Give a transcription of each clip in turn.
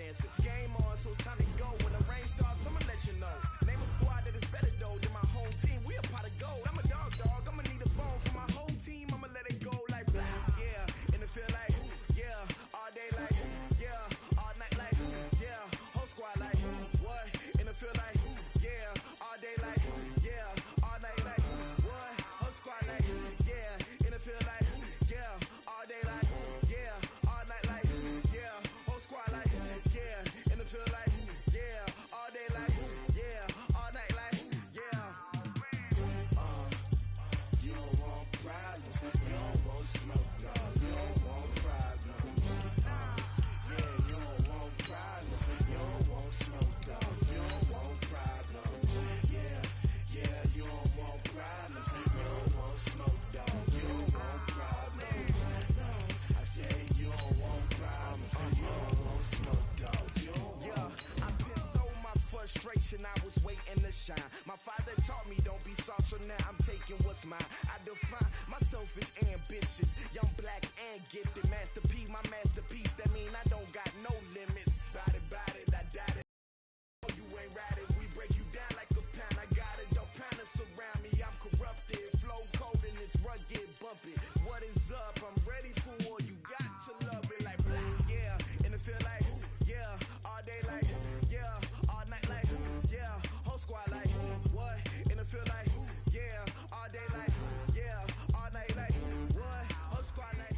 answer. Game on, so it's time to go. When the rain starts, I'ma let you know. Name a squad that is better though than my home team. We a pot of gold. I'm a dog. I'ma need a bone for my whole team. I'ma let it go like yeah. In the field like yeah. All day like yeah. All night like yeah. Whole squad like what? In the field like yeah. All day like yeah. All night like what? Whole squad like yeah. In the field like yeah. All day like yeah. All night like yeah. Whole squad like yeah. In the field like yeah. All day like yeah. All night like yeah. You don't want problems. You don't want smoke. No. You don't want problems. Yeah, you don't want problems. You don't want smoke. No. You don't want problems. Yeah, you don't want problems. You don't want smoke. No. You don't want problems. No, I said you don't want problems. You don't want smoke. No. Yeah, I pissed so my frustration. I was waiting to shine. My father taught me don't be soft, so now I'm taking what's mine. I define myself as ambitious, young, black, and gifted. Master P, my masterpiece. That mean I don't got no limits. Bout it, I doubt it. You ain't ride it. We break you down like a pound. I got it. Don't pound to surround me. I'm corrupted. Flow cold and it's rugged, bumpy. What is up? I'm ready for war. You got to love it like yeah. In the field like yeah. All day like yeah. All night like yeah. Whole squad like what? In the field like yeah. All day like yeah. All night like what? Whole squad like.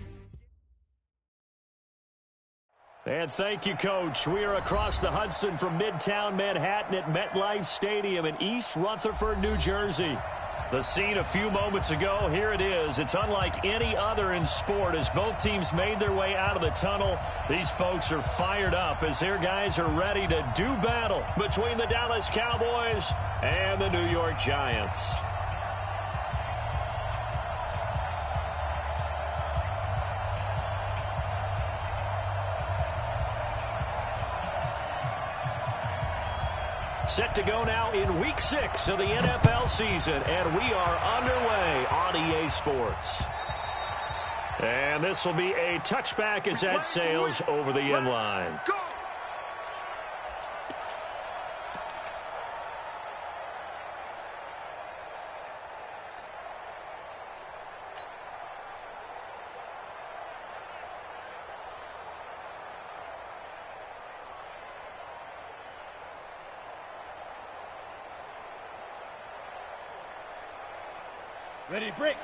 And thank you, Coach. We are across the Hudson from Midtown Manhattan at MetLife Stadium in East Rutherford, New Jersey. The scene a few moments ago, here it is. It's unlike any other in sport as both teams made their way out of the tunnel. These folks are fired up as their guys are ready to do battle between the Dallas Cowboys and the New York Giants. Set to go now in Week 6 of the NFL season, and we are underway on EA Sports. And this will be a touchback as that sails over the end line. Ready to break.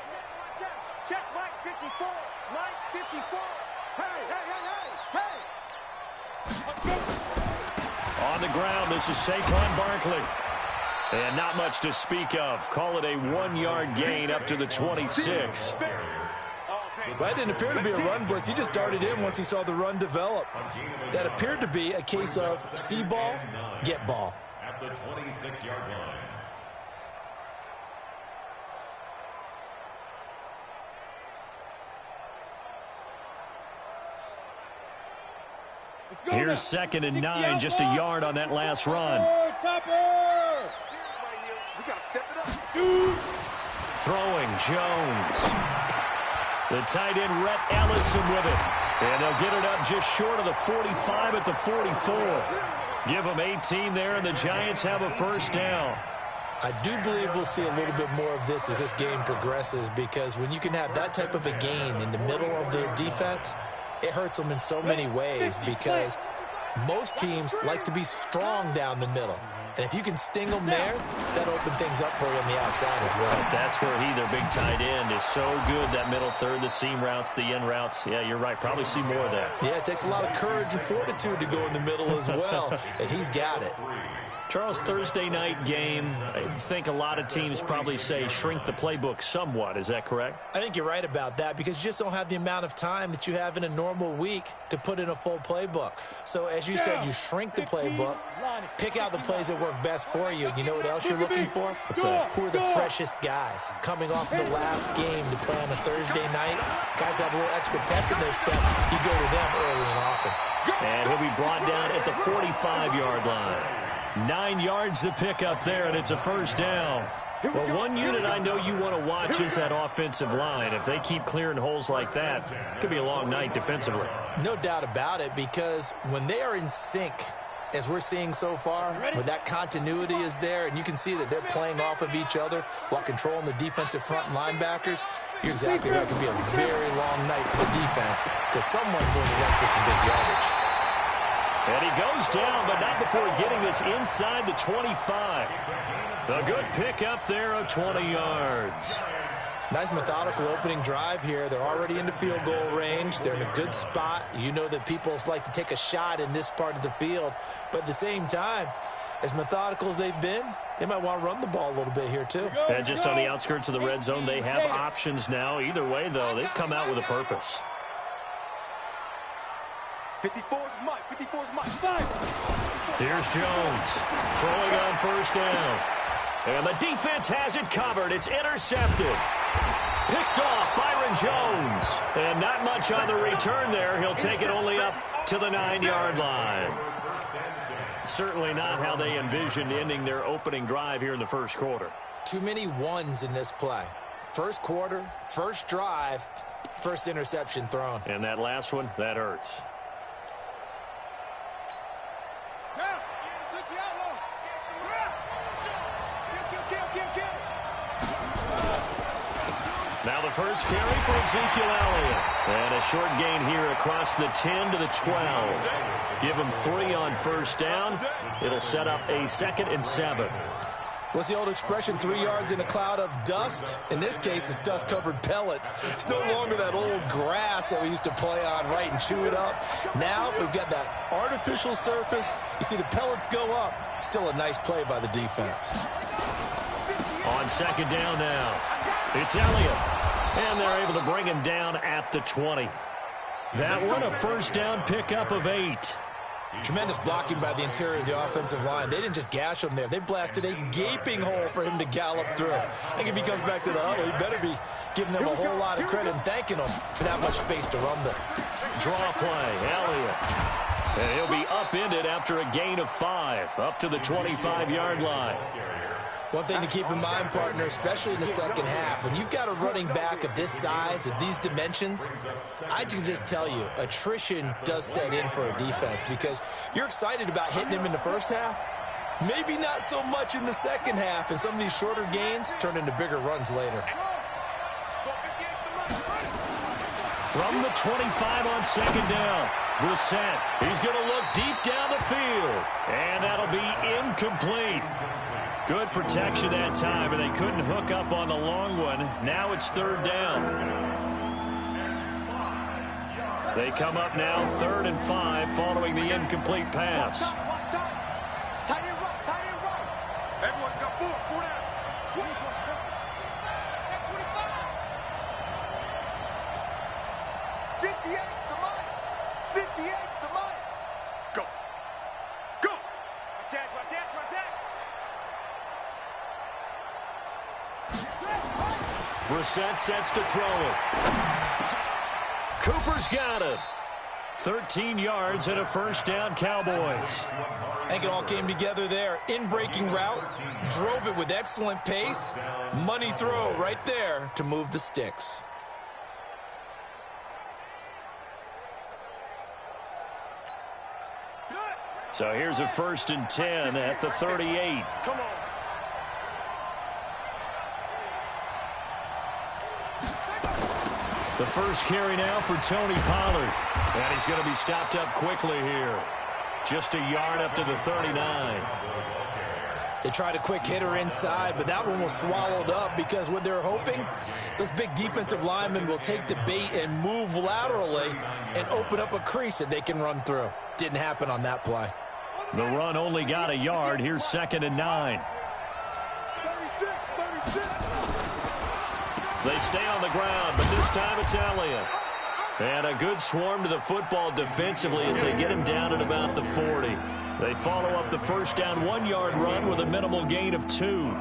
Check, Mike 54. Mike 54. Hey. On the ground, this is Saquon Barkley. And not much to speak of. Call it a 1-yard gain up to the 26. That didn't appear to be a run blitz. He just darted in once he saw the run develop. That appeared to be a case of see ball, get ball. At the 26-yard line. Here's 2nd and 9, just a yard on that last run. Throwing Jones. The tight end Rhett Ellison with it. And they'll get it up just short of the 45 at the 44. Give them 18 there, and the Giants have a first down. I do believe we'll see a little bit more of this as this game progresses, because when you can have that type of a gain in the middle of the defense, it hurts them in so many ways, because most teams like to be strong down the middle. And if you can sting them there, that'll open things up for you on the outside as well. That's where their big tight end, is so good. That middle third, the seam routes, the in routes. Yeah, you're right. Probably see more of that. Yeah, it takes a lot of courage and fortitude to go in the middle as well, and he's got it. Charles, Thursday night game, I think a lot of teams probably say shrink the playbook somewhat. Is that correct? I think you're right about that, because you just don't have the amount of time that you have in a normal week to put in a full playbook. So as you said, you shrink the playbook, pick out the plays that work best for you. You know what else you're looking for? What's that? Who are the freshest guys coming off the last game to play on a Thursday night? Guys have a little extra pep in their step. You go to them early and often. And he'll be brought down at the 45-yard line. 9 yards to pick up there, and it's a first down. Well, one unit I know you want to watch is that offensive line. If they keep clearing holes like that, it could be a long night defensively. No doubt about it, because when they are in sync, as we're seeing so far, when that continuity is there, and you can see that they're playing off of each other while controlling the defensive front linebackers, you're exactly right. It could be a very long night for the defense because someone's going to run for some big yardage. And he goes down, but not before getting this inside the 25. The good pickup there of 20 yards. Nice methodical opening drive here. They're already into field goal range. They're in a good spot. You know that people like to take a shot in this part of the field. But at the same time, as methodical as they've been, they might want to run the ball a little bit here too. And just on the outskirts of the red zone, they have options now. Either way, though, they've come out with a purpose. 54 is Mike. 54 is Mike. Here's Jones throwing on first down. And the defense has it covered. It's intercepted. Picked off Byron Jones. And not much on the return there. He'll take it only up to the 9-yard line. Certainly not how they envisioned ending their opening drive here in the first quarter. Too many ones in this play. First quarter, first drive, first interception thrown. And that last one, that hurts. Now the first carry for Ezekiel Elliott. And a short gain here across the 10 to the 12. Give him 3 on first down. It'll set up a 2nd and 7. What's the old expression, 3 yards in a cloud of dust? In this case, it's dust-covered pellets. It's no longer that old grass that we used to play on, right, and chew it up. Now we've got that artificial surface. You see the pellets go up. Still a nice play by the defense. On second down now, it's Elliott. And they're able to bring him down at the 20. That one, a first down pickup of 8. Tremendous blocking by the interior of the offensive line. They didn't just gash him there. They blasted a gaping hole for him to gallop through. I think if he comes back to the huddle, he better be giving them a whole lot of credit and thanking them for that much space to run there. Draw play, Elliott. And he'll be upended after a gain of 5, up to the 25-yard line. One thing to keep in mind, partner, especially in the second half, when you've got a running back of this size, of these dimensions, I can just tell you, attrition does set in for a defense because you're excited about hitting him in the first half, maybe not so much in the second half, and some of these shorter gains turn into bigger runs later. From the 25 on second down, Brissett. He's going to look deep down the field, and that'll be incomplete. Good protection that time, and they couldn't hook up on the long one. Now it's third down. They come up now 3rd and 5 following the incomplete pass. Tight end right. Everyone got 4 down. 24. 58 to Mike. 58 to Mike. Go. Watch that. Brissett sets to throw it. Cooper's got it. 13 yards and a first down, Cowboys. I think it all came together there. In-breaking route, drove it with excellent pace. Money throw right there to move the sticks. So here's a 1st and 10 at the 38. Come on. The first carry now for Tony Pollard. And he's going to be stopped up quickly here. Just a yard up to the 39. They tried a quick hitter inside, but that one was swallowed up because what they're hoping, those big defensive linemen will take the bait and move laterally and open up a crease that they can run through. Didn't happen on that play. The run only got a yard. Here's 2nd and 9. 36. They stay on the ground, but this time it's Elliott. And a good swarm to the football defensively as they get him down at about the 40. They follow up the first down 1-yard run with a minimal gain of 2.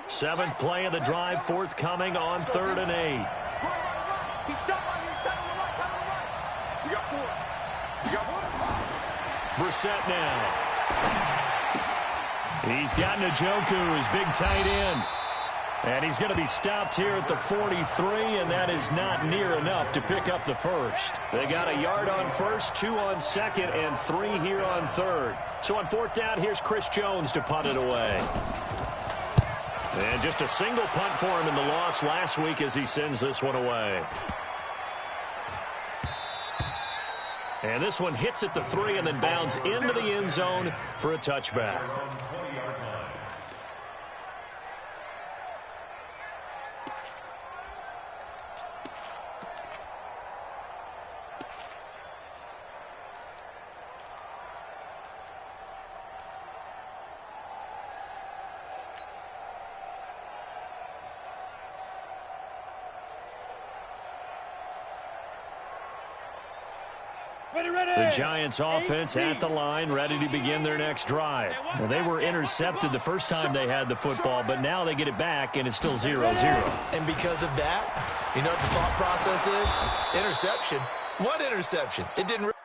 Seventh play of the drive forthcoming on 3rd and 8. Somebody, tell him to right, tell him to right. We got 4. We got 1. Brissett now. He's got Njoku, his big tight end. And he's going to be stopped here at the 43, and that is not near enough to pick up the first. They got a yard on first, 2 on second, and 3 here on third. So on fourth down, here's Chris Jones to punt it away. And just a single punt for him in the loss last week as he sends this one away. And this one hits at the 3 and then bounds into the end zone for a touchback. The Giants offense at the line, ready to begin their next drive. Well, they were intercepted the first time they had the football, but now they get it back, and it's still 0-0. And because of that, you know what the thought process is? Interception. What interception? It didn't really.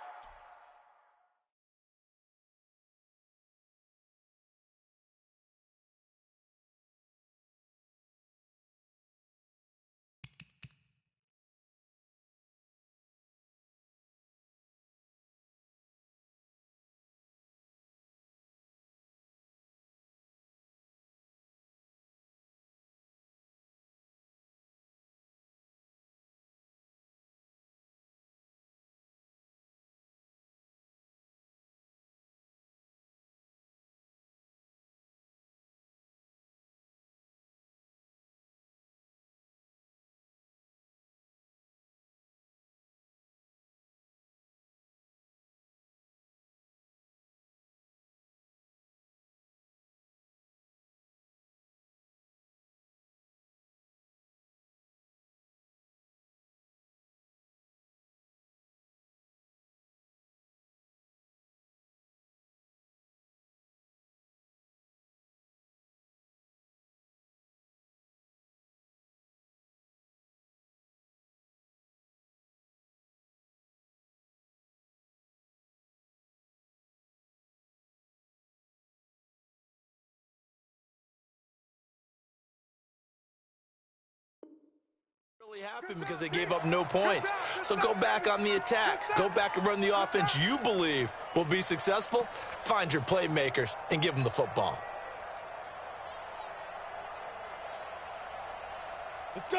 Happened because they gave up no points. So go back on the attack. Go back and run the offense you believe will be successful. Find your playmakers and give them the football.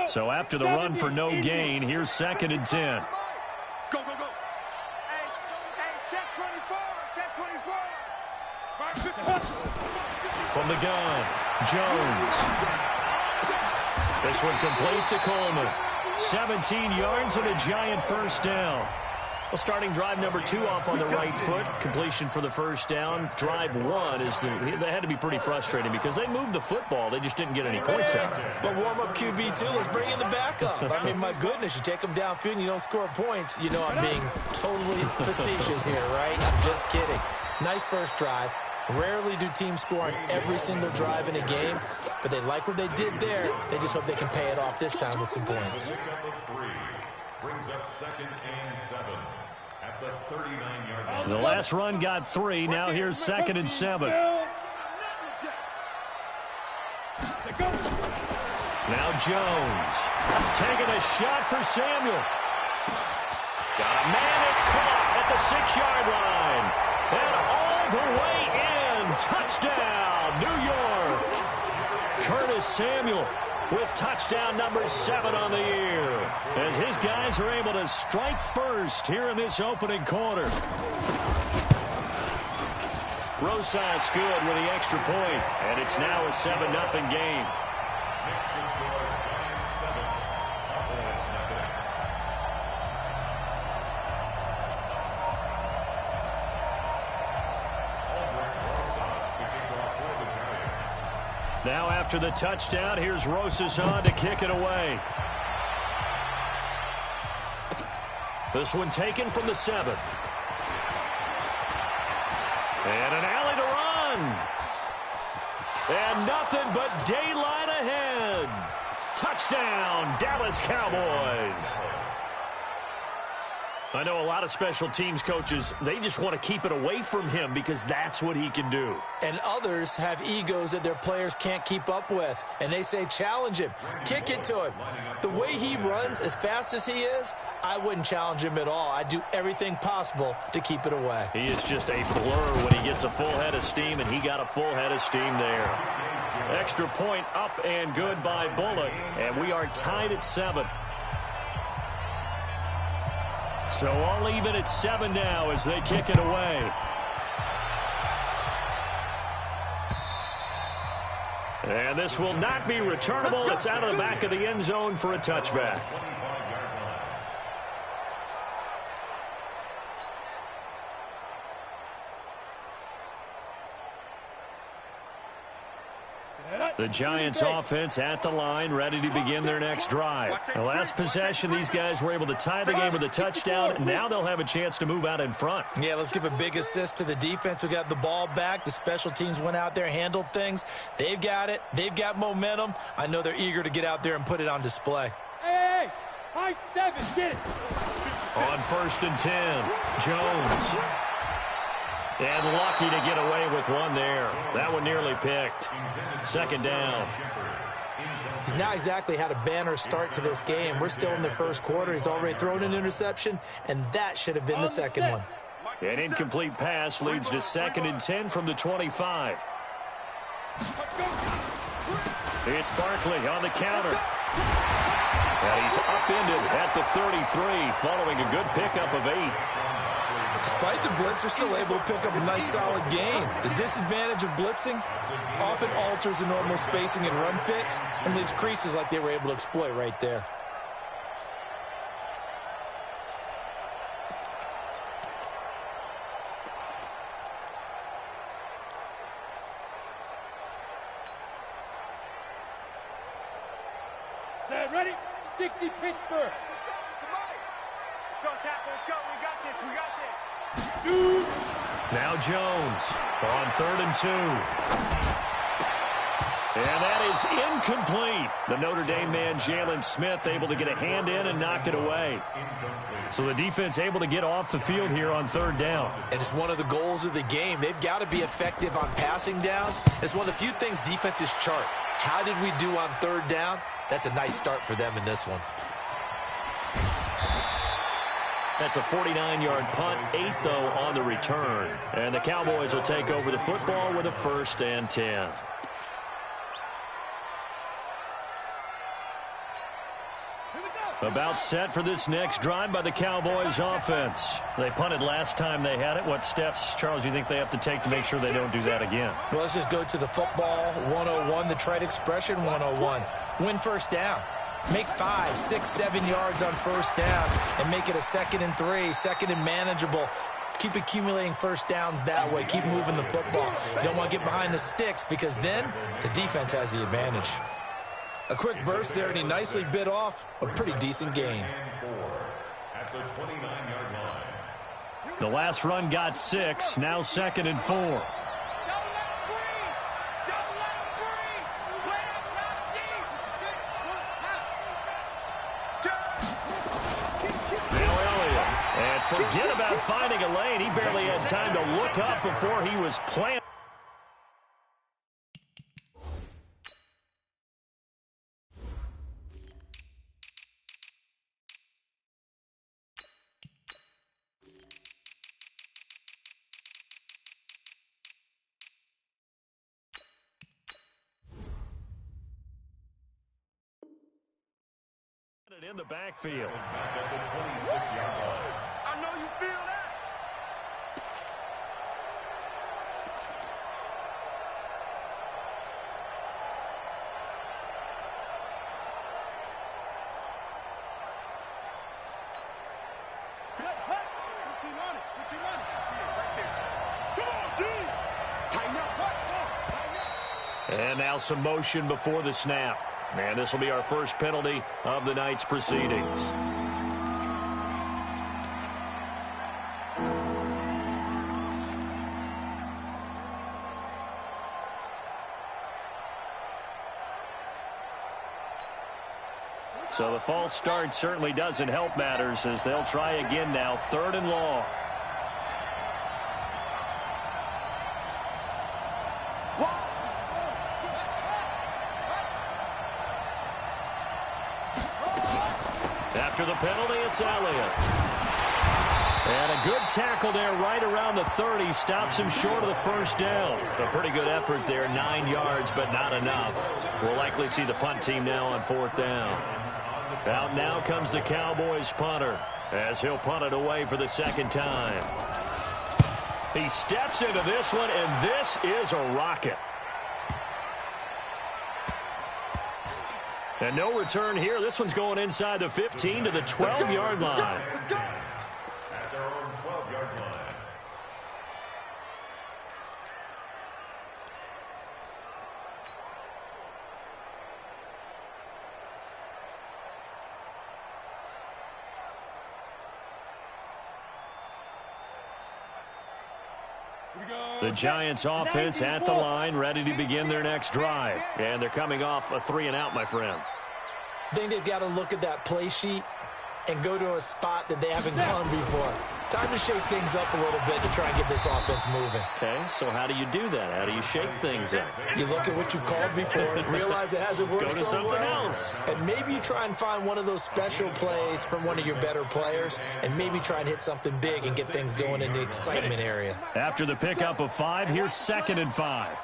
So after the run for no gain, here's 2nd and 10. Go, go, go. Hey, check 24, check 24. From the gun, Jones. This one complete to Coleman. 17 yards and a Giant first down. Well, starting drive number 2 off on the right foot. Completion for the first down. Drive 1 is they had to be pretty frustrating because they moved the football. They just didn't get any points out. But warm-up QB, too. Let's bring in the backup. I mean, my goodness, you take them downfield and you don't score points. You know I'm being totally facetious here, right? I'm just kidding. Nice first drive. Rarely do teams score on every single drive in a game, but they like what they did there. They just hope they can pay it off this time with some points. Brings up 2nd and 7 at the 39-yard line. The last run got 3. Now here's 2nd and 7. Now Jones taking a shot for Samuel. Got a man that's caught at the 6-yard line. And all the way in. Touchdown, New York. Curtis Samuel with touchdown number 7 on the year. As his guys are able to strike first here in this opening quarter. Rosas good with the extra point, and it's now a 7-0 game. Now after the touchdown, here's Rosas on to kick it away. This one taken from the 7. And an alley to run. And nothing but daylight ahead. Touchdown, Dallas Cowboys. I know a lot of special teams coaches, they just want to keep it away from him because that's what he can do. And others have egos that their players can't keep up with. And they say, challenge him, kick it to him. The way he runs as fast as he is, I wouldn't challenge him at all. I'd do everything possible to keep it away. He is just a blur when he gets a full head of steam, and he got a full head of steam there. Extra point up and good by Bullock, and we are tied at 7. So all even at 7 now as they kick it away. And this will not be returnable. It's out of the back of the end zone for a touchback. The Giants offense at the line, ready to begin their next drive. The last possession, these guys were able to tie the game with a touchdown. Now they'll have a chance to move out in front. Yeah, let's give a big assist to the defense who got the ball back. The special teams went out there, handled things. They've got it. They've got momentum. I know they're eager to get out there and put it on display. Hey, high 7, get it. On 1st and 10, Jones. And lucky to get away with one there. That one nearly picked. 2nd down. He's not exactly had a banner start to this game. We're still in the first quarter. He's already thrown an interception, and that should have been the second one. An incomplete pass leads to 2nd and 10 from the 25. It's Barkley on the counter. And he's upended at the 33 following a good pickup of 8. Despite the blitz, they're still able to pick up a nice, solid gain. The disadvantage of blitzing often alters the normal spacing and run fits and leaves creases like they were able to exploit right there. Set, ready? 60 Pittsburgh. Let's go, tackle. Let's go. We got this. We got this. Now Jones on 3rd and 2. And that is incomplete. The Notre Dame man, Jalen Smith, able to get a hand in and knock it away. So the defense able to get off the field here on 3rd down. And it's one of the goals of the game. They've got to be effective on passing downs. It's one of the few things defenses chart. How did we do on 3rd down? That's a nice start for them in this one. That's a 49-yard punt, 8, though, on the return. And the Cowboys will take over the football with a 1st and 10. About set for this next drive by the Cowboys offense. They punted last time they had it. What steps, Charles, do you think they have to take to make sure they don't do that again? Well, let's just go to the football 101, the trite expression 101. Win 1st down. Make 5, 6, 7 yards on 1st down and make it a 2nd and 3, 2nd and manageable. Keep accumulating 1st downs that way. Keep moving the football. You don't want to get behind the sticks because then the defense has the advantage. A quick burst there, and he nicely bit off a pretty decent gain. At the 29-yard line. The last run got 6, now 2nd and 4. Forget about finding a lane. He barely had time to look up before he was planted. In the backfield. Back at the 26-yard line. I know you feel that. And now some motion before the snap. And this will be our first penalty of the night's proceedings. So the false start certainly doesn't help matters as they'll try again now. 3rd and long. After the penalty, it's Elliott. And a good tackle there right around the 30. Stops him short of the first down. A pretty good effort there. 9 yards, but not enough. We'll likely see the punt team now on 4th down. Out now comes the Cowboys punter as he'll punt it away for the 2nd time. He steps into this one, and this is a rocket. And no return here. This one's going inside the 15 to the 12-yard line. At their own 12-yard line. The Giants offense at the line, ready to begin their next drive. And they're coming off a 3-and-out, my friend. I think they've got to look at that play sheet and go to a spot that they haven't gone before. Time to shake things up a little bit to try and get this offense moving. Okay, so how do you do that? How do you shake things up? You look at what you've called before, realize it hasn't worked Go to so something well, else. and maybe you try and find one of those special plays from one of your better players, and maybe try and hit something big and get things going in the excitement area. After the pickup of 5, here's 2nd and 5.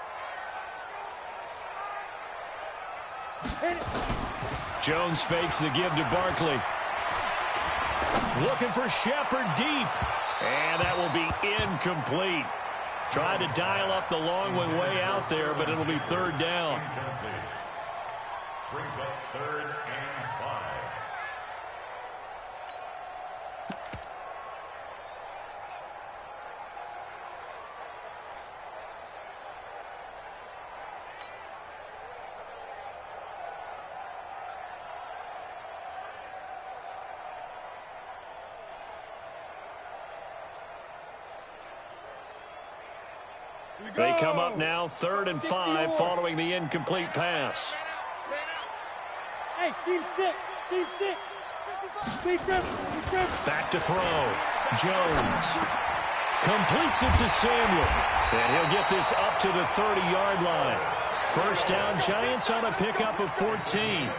Jones fakes the give to Barkley. Looking for Shepard deep. And that will be incomplete. Tried to dial up the long one way out there, but it'll be 3rd down. Brings up 3rd and 5. They come up now 3rd and 5 following the incomplete pass. Hey, team 6. Team 6. Back to throw. Jones completes it to Samuel. And he'll get this up to the 30-yard line. 1st down, Giants on a pickup of 14.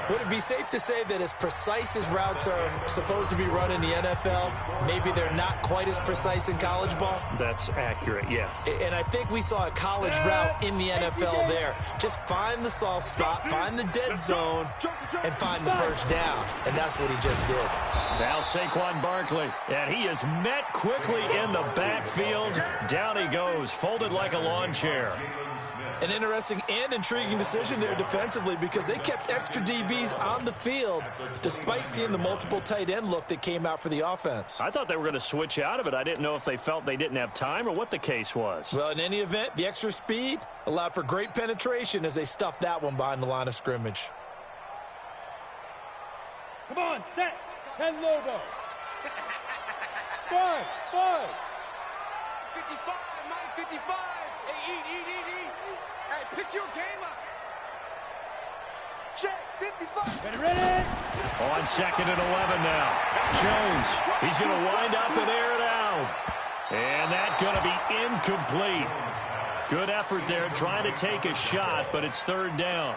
Would it be safe to say that as precise as routes are supposed to be run in the NFL, maybe they're not quite as precise in college ball? That's accurate, yeah. And I think we saw a college route in the NFL there. Just find the soft spot, find the dead zone, and find the 1st down. And that's what he just did. Now Saquon Barkley. And he is met quickly in the backfield. Down he goes, folded like a lawn chair. An interesting and intriguing decision there defensively because they kept extra DBs on the field despite seeing the multiple tight end look that came out for the offense. I thought they were going to switch out of it. I didn't know if they felt they didn't have time or what the case was. Well, in any event, the extra speed allowed for great penetration as they stuffed that one behind the line of scrimmage. Come on, set. 10 Lobo. 5. 55, Mike, 55. Hey, eat. Hey, pick your game up. Check, 55. Ready? On 2nd and 11 now. Jones, he's going to wind up and air it out. And that's going to be incomplete. Good effort there trying to take a shot, but it's 3rd down.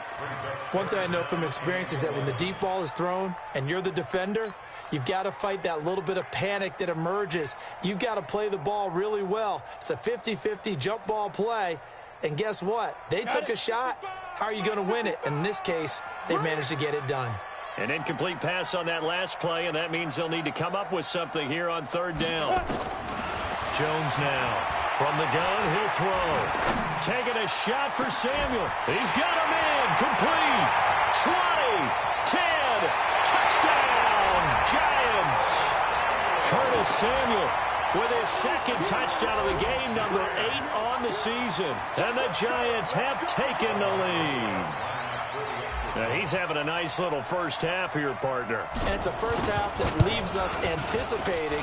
One thing I know from experience is that when the deep ball is thrown and you're the defender, you've got to fight that little bit of panic that emerges. You've got to play the ball really well. It's a 50-50 jump ball play. And guess what? They took a shot. How are you going to win it? And in this case, they managed to get it done. An incomplete pass on that last play, and that means they'll need to come up with something here on 3rd down. Jones now. From the gun, he'll throw. Taking a shot for Samuel. He's got him in. Complete. 20, 10, touchdown, Giants. Curtis Samuel with his 2nd touchdown of the game, number 8 on the season. And the Giants have taken the lead. Now he's having a nice little first half here, partner. And it's a first half that leaves us anticipating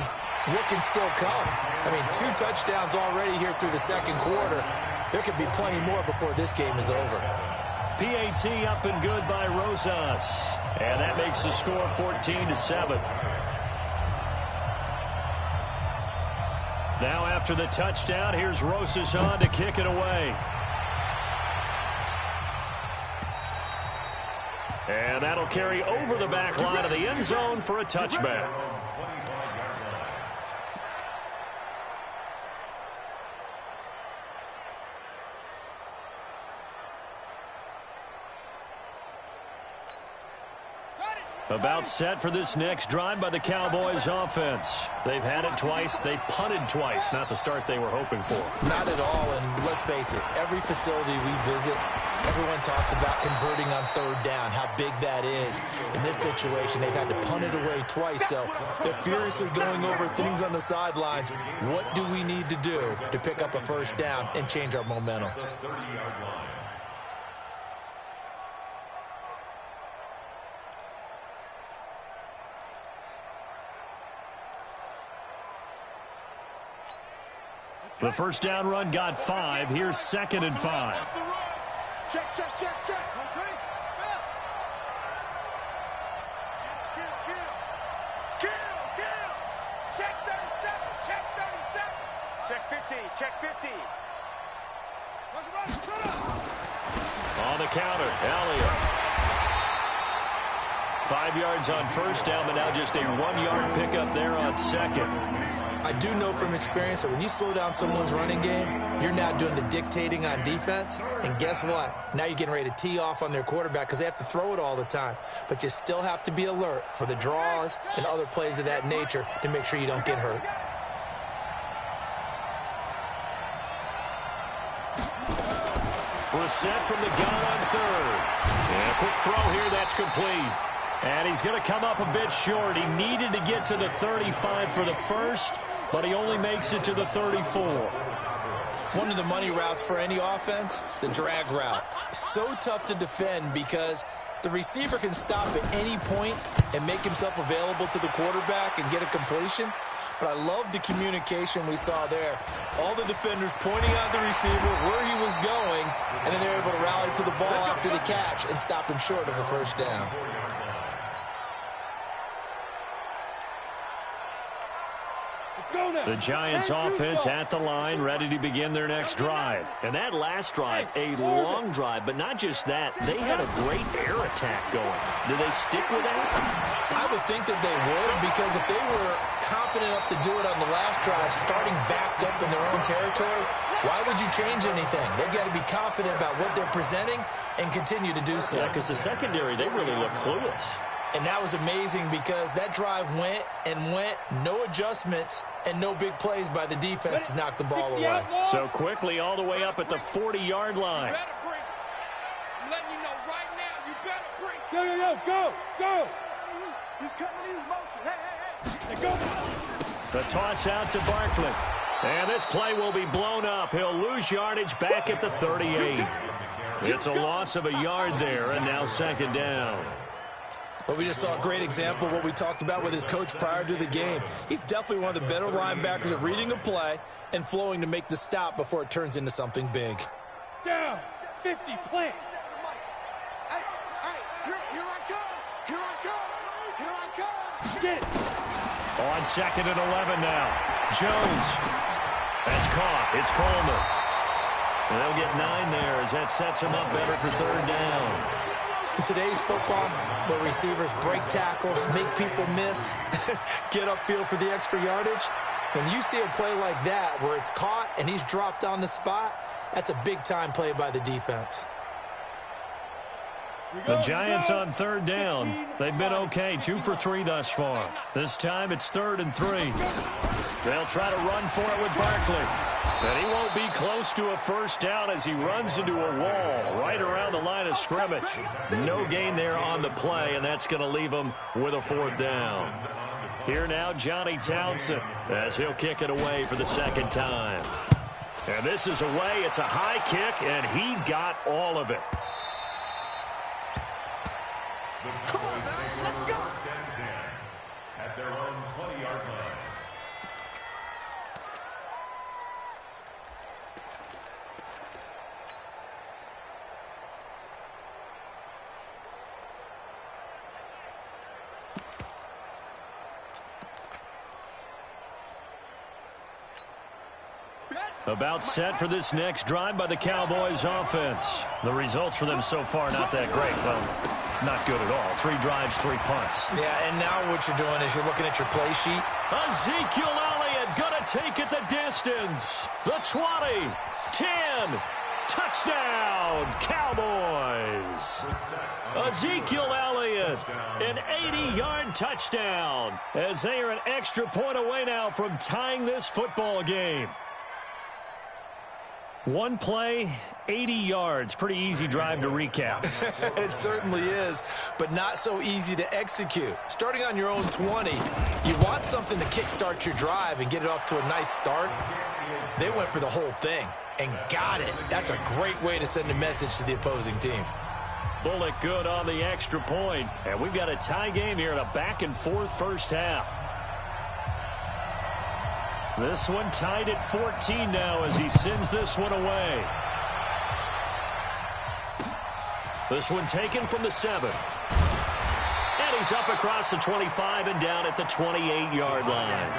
what can still come. I mean, 2 touchdowns already here through the 2nd quarter. There could be plenty more before this game is over. PAT up and good by Rosas. And that makes the score 14-7. Now after the touchdown, here's Rosas on to kick it away. And that'll carry over the back line of the end zone for a touchback. About set for this next drive by the Cowboys offense. They've had it twice. They've punted twice. Not the start they were hoping for. Not at all, and let's face it, every facility we visit, everyone talks about converting on third down, how big that is. In this situation, they've had to punt it away twice, so they're furiously going over things on the sidelines. What do we need to do to pick up a first down and change our momentum? The 30-yard line. The first down run got 5. Here's 2nd and 5. Check, check, check, check. Kill. Check 37. Check 37. Check 50. Check 50. On the counter, Elliott. 5 yards on first down, but now just a 1-yard pickup there on second. I do know from experience that when you slow down someone's running game, you're now doing the dictating on defense. And guess what? Now you're getting ready to tee off on their quarterback because they have to throw it all the time. But you still have to be alert for the draws and other plays of that nature to make sure you don't get hurt. Brissett from the gun on third. And a quick throw here, that's complete. And he's going to come up a bit short. He needed to get to the 35 for the first, but he only makes it to the 34. One of the money routes for any offense, the drag route. So tough to defend because the receiver can stop at any point and make himself available to the quarterback and get a completion. But I love the communication we saw there. All the defenders pointing out the receiver, where he was going, and then they were able to rally to the ball after the catch and stop him short of a first down. The Giants offense at the line, ready to begin their next drive. And that last drive, a long drive, but not just that. They had a great air attack going. Do they stick with that? I would think that they would, because if they were competent enough to do it on the last drive, starting backed up in their own territory, why would you change anything? They've got to be confident about what they're presenting and continue to do so. Yeah, because the secondary, they really look clueless. And that was amazing because that drive went and went, no adjustments, and no big plays by the defense to knock the ball away. So quickly all the way up at the 40-yard line. I'm letting you know right now, you better bring. Go. He's coming in motion. Hey, go. The toss out to Barkley. And this play will be blown up. He'll lose yardage back at the 38. It's a loss of a yard there, and now 2nd down. Well, we just saw a great example of what we talked about with his coach prior to the game. He's definitely one of the better linebackers at reading a play and flowing to make the stop before it turns into something big. Down. 50, plant. Hey, here I come. Get it. On 2nd and 11 now. Jones. That's caught. It's Coleman. And they'll get 9 there as that sets him up better for 3rd down. In today's football, where receivers break tackles, make people miss, get upfield for the extra yardage, when you see a play like that where it's caught and he's dropped on the spot, that's a big-time play by the defense. The Giants on 3rd down. They've been okay, 2 for 3 thus far. This time it's 3rd and 3. They'll try to run for it with Barkley. And he won't be close to a first down as he runs into a wall right around the line of scrimmage. No gain there on the play, and that's going to leave him with a 4th down. Here now, Johnny Townsend, as he'll kick it away for the 2nd time. And this is away. It's a high kick, and he got all of it. Come on, man. Let's go. At their own 20-yard line. About set for this next drive by the Cowboys offense. The results for them so far not that great. Well, not good at all. 3 drives, 3 punts. Yeah, and now what you're doing is you're looking at your play sheet. Ezekiel Elliott gonna take it the distance. The 20, 10, touchdown, Cowboys. Ezekiel Elliott, an 80-yard touchdown, as they are an extra point away now from tying this football game. 1 play, 80 yards. Pretty easy drive to recap. It certainly is, but not so easy to execute. Starting on your own 20, you want something to kickstart your drive and get it off to a nice start. They went for the whole thing and got it. That's a great way to send a message to the opposing team. Bullock good on the extra point. And we've got a tie game here in a back-and-forth first half. This one tied at 14 now as he sends this one away. This one taken from the 7. And he's up across the 25 and down at the 28-yard line.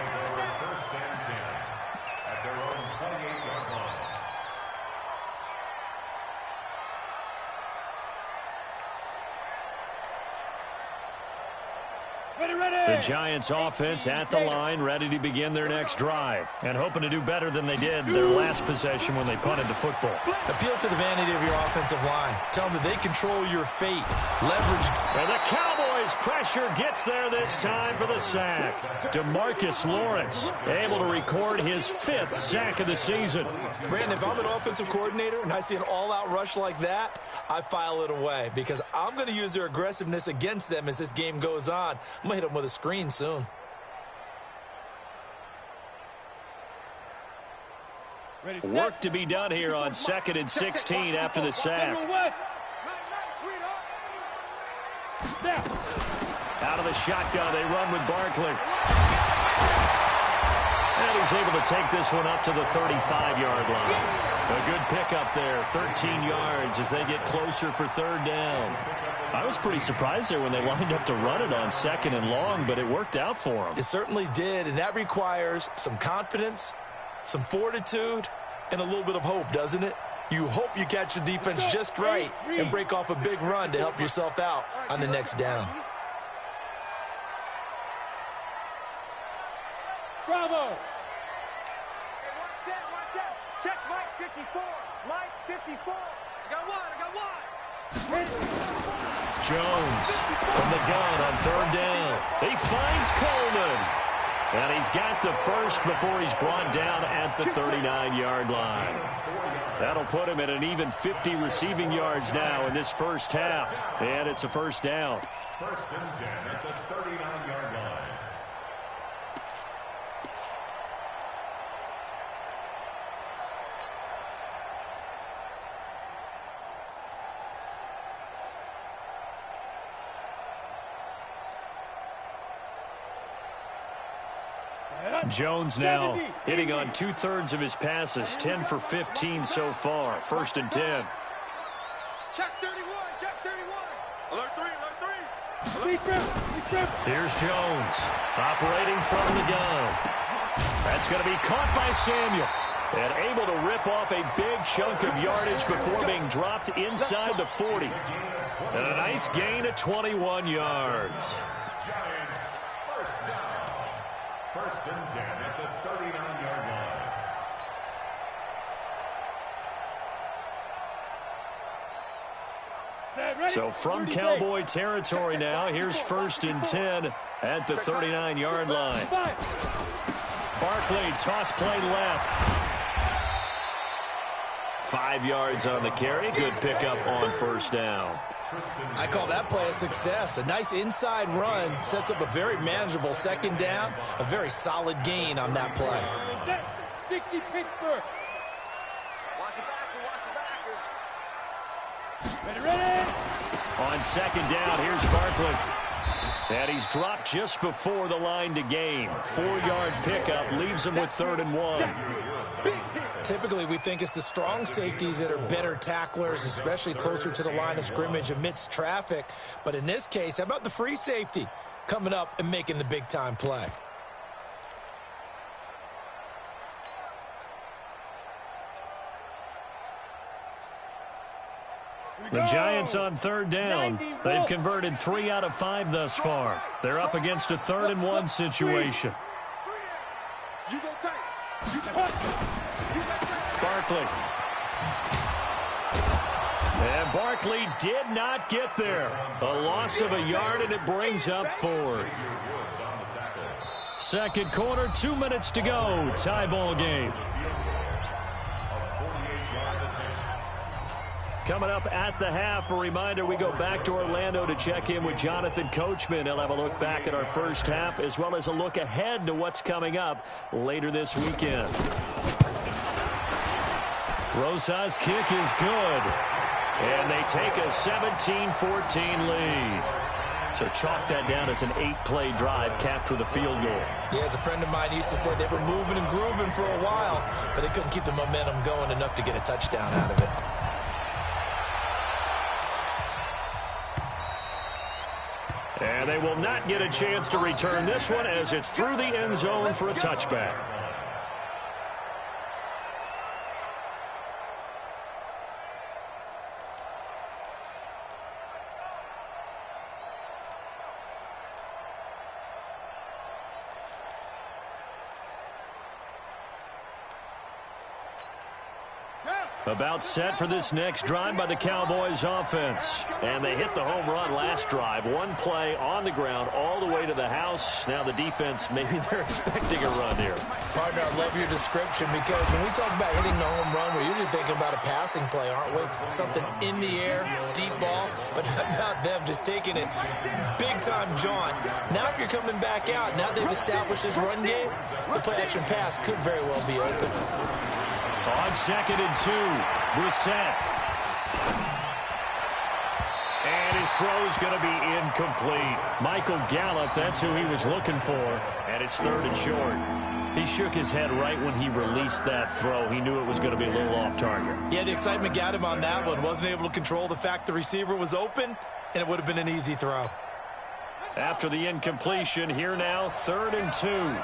First and 10 at their own 28-yard line. The Giants offense at the line, ready to begin their next drive, and hoping to do better than they did their last possession when they punted the football. Appeal to the vanity of your offensive line. Tell them that they control your fate. Leverage. And the Cowboys' pressure gets there this time for the sack. DeMarcus Lawrence able to record his 5th sack of the season. Brandon, if I'm an offensive coordinator and I see an all-out rush like that, I file it away because I'm going to use their aggressiveness against them as this game goes on. I'm going to hit them with a screen soon. Work to be done here on 2nd and 16 after the sack. Out of the shotgun, they run with Barkley. And he's able to take this one up to the 35-yard line. A good pickup there, 13 yards as they get closer for 3rd down. I was pretty surprised there when they lined up to run it on 2nd and long, but it worked out for them. It certainly did, and that requires some confidence, some fortitude, and a little bit of hope, doesn't it? You hope you catch the defense just right and break off a big run to help yourself out on the next down. Bravo! One set. Check Mike 54. Mike 54. I got one. Jones from the gun on 3rd down. He finds Coleman. And he's got the first before he's brought down at the 39-yard line. That'll put him at an even 50 receiving yards now in this first half. And it's a first down. 1st and 10 at the 39-yard line. Jones now hitting on 2/3 of his passes, 10 for 15 so far. 1st and 10. Check 31. Alert 3. Here's Jones operating from the gun. That's going to be caught by Samuel. And able to rip off a big chunk of yardage before being dropped inside the 40. And a nice gain of 21 yards. Giants first down. 1st and 10 at the 39-yard line. So from Cowboy territory now, here's 1st and 10 at the 39-yard line. Barkley, toss play left. 5 yards on the carry. Good pickup on 1st down. I call that play a success. A nice inside run sets up a very manageable 2nd down. A very solid gain on that play. 60 Pittsburgh. Ready. On 2nd down, here's Barkley. And he's dropped just before the line to gain. 4-yard pickup leaves him with 3rd and 1. Typically, we think it's the strong safeties that are better tacklers, especially closer to the line of scrimmage amidst traffic. But in this case, how about the free safety coming up and making the big-time play? The Giants on third down. They've converted 3 out of 5 thus far. They're up against a 3rd-and-1 situation. Barkley. And Barkley did not get there. A loss of a yard, and it brings up 4th. Second quarter, 2 minutes to go. Tie ball game. Coming up at the half, a reminder, we go back to Orlando to check in with Jonathan Coachman. He'll have a look back at our first half, as well as a look ahead to what's coming up later this weekend. Rosas' kick is good. And they take a 17-14 lead. So chalk that down as an 8-play drive capped with a field goal. Yeah, as a friend of mine used to say, they were moving and grooving for a while, but they couldn't keep the momentum going enough to get a touchdown out of it. And they will not get a chance to return this one as it's through the end zone for a touchback. About set for this next drive by the Cowboys offense. And they hit the home run last drive. One play on the ground all the way to the house. Now the defense, maybe they're expecting a run here. Partner, I love your description because when we talk about hitting the home run, we're usually thinking about a passing play, aren't we? Something in the air, deep ball. But how about them just taking it big-time jaunt? Now if you're coming back out, now they've established this run game, the play-action pass could very well be open. On 2nd and 2, Brissett. And his throw is going to be incomplete. Michael Gallup, that's who he was looking for. And it's 3rd and short. He shook his head right when he released that throw. He knew it was going to be a little off target. Yeah, the excitement got him on that one. Wasn't able to control the fact the receiver was open, and it would have been an easy throw. After the incompletion, here now, 3rd and 2.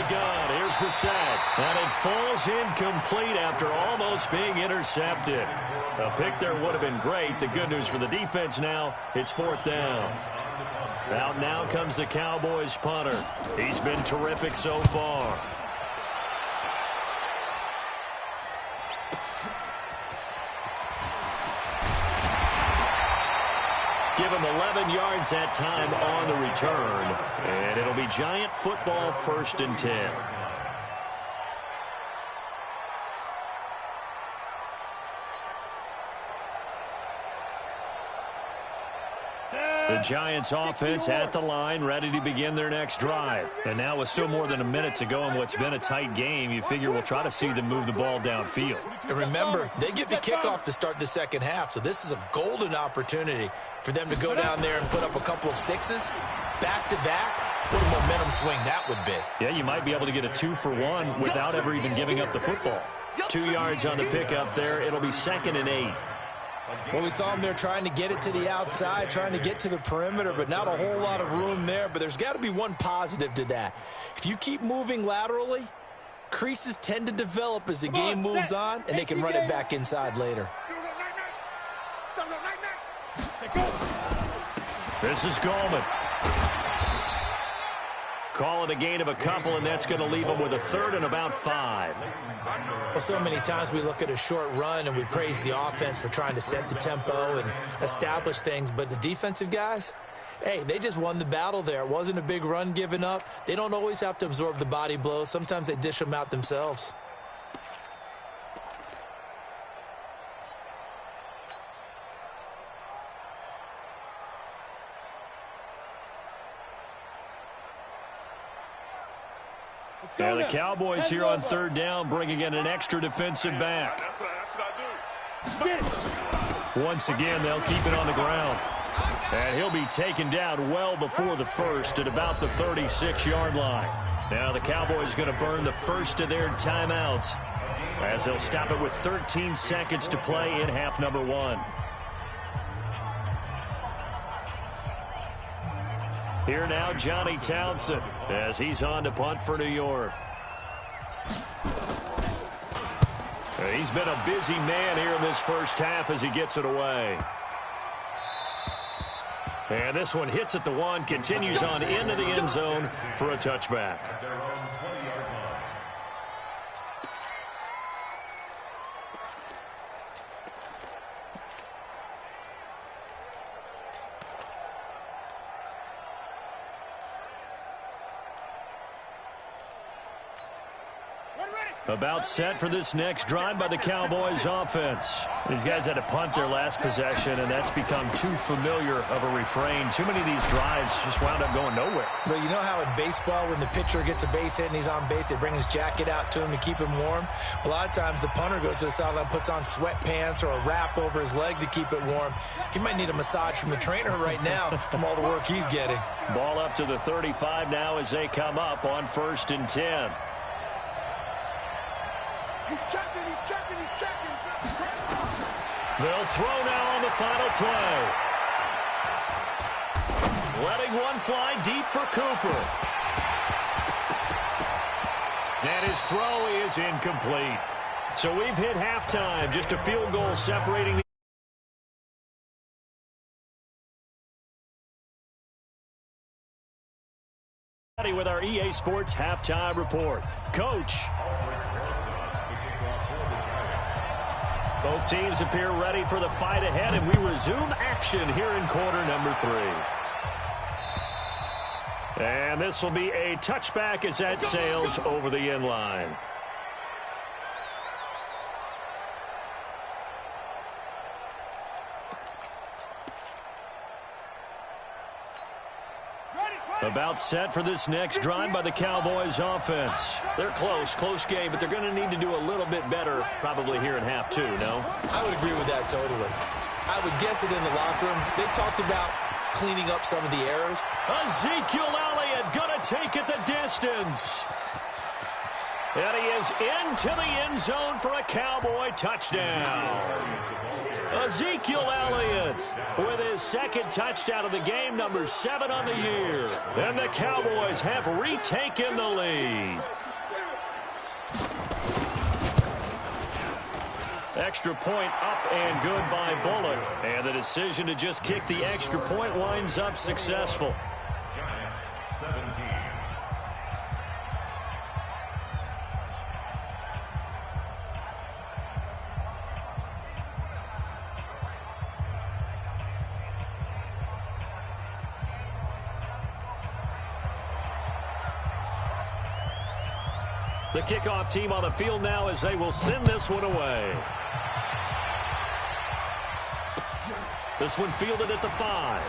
Gun. Here's Brissett. And it falls incomplete after almost being intercepted. A pick there would have been great. The good news for the defense now, it's 4th down. Out now comes the Cowboys punter. He's been terrific so far. Give him 11 yards that time on the return. And it'll be Giant football, 1st and 10. The Giants offense at the line, ready to begin their next drive. And now with still more than a minute to go in what's been a tight game, you figure we'll try to see them move the ball downfield. And remember, they get the kickoff to start the second half, so this is a golden opportunity for them to go down there and put up a couple of sixes back-to-back. What a momentum swing that would be. Yeah, you might be able to get a 2-for-1 without ever even giving up the football. 2 yards on the pickup there. It'll be 2nd and 8. Well, we saw them there trying to get it to the outside, trying to get to the perimeter, but not a whole lot of room there. But there's got to be one positive to that. If you keep moving laterally, creases tend to develop as the game moves on, and they can run it back inside later. This is Goldman. Call it a gain of a couple, and that's going to leave them with a 3rd and about 5. Well, so many times we look at a short run and we praise the offense for trying to set the tempo and establish things, but the defensive guys, hey, they just won the battle there. It wasn't a big run given up. They don't always have to absorb the body blows. Sometimes they dish them out themselves. Now the Cowboys here on 3rd down, bringing in an extra defensive back. That's what I do. Once again, they'll keep it on the ground. And he'll be taken down well before the 1st at about the 36-yard line. Now the Cowboys going to burn the first of their timeouts as they'll stop it with 13 seconds to play in half number 1. Here now, Johnny Townsend, as he's on to punt for New York. He's been a busy man here in this first half as he gets it away. And this one hits at the 1, continues on into the end zone for a touchback. About set for this next drive by the Cowboys offense. These guys had to punt their last possession, and that's become too familiar of a refrain. Too many of these drives just wound up going nowhere. Well, you know how in baseball when the pitcher gets a base hit and he's on base, they bring his jacket out to him to keep him warm? A lot of times the punter goes to the sideline, puts on sweatpants or a wrap over his leg to keep it warm. He might need a massage from the trainer right now from all the work he's getting. Ball up to the 35 now as they come up on 1st and 10. He's checking, he's checking, he's checking. They'll throw now on the final play. Letting one fly deep for Cooper. And his throw is incomplete. So we've hit halftime. Just a field goal separating the with our EA Sports halftime report. Coach. Both teams appear ready for the fight ahead, and we resume action here in quarter number 3. And this will be a touchback as that sails over the end line. About set for this next drive by the Cowboys offense. They're close game, but they're going to need to do a little bit better probably here in half 2, no? I would agree with that totally. I would guess it in the locker room. They talked about cleaning up some of the errors. Ezekiel Elliott going to take it the distance. And he is into the end zone for a Cowboy touchdown. Ezekiel Elliott with his second touchdown of the game, number 7 on the year. And the Cowboys have retaken the lead. Extra point up and good by Bullock. And the decision to just kick the extra point winds up successful. Giants 17. The kickoff team on the field now as they will send this one away. This one fielded at the 5.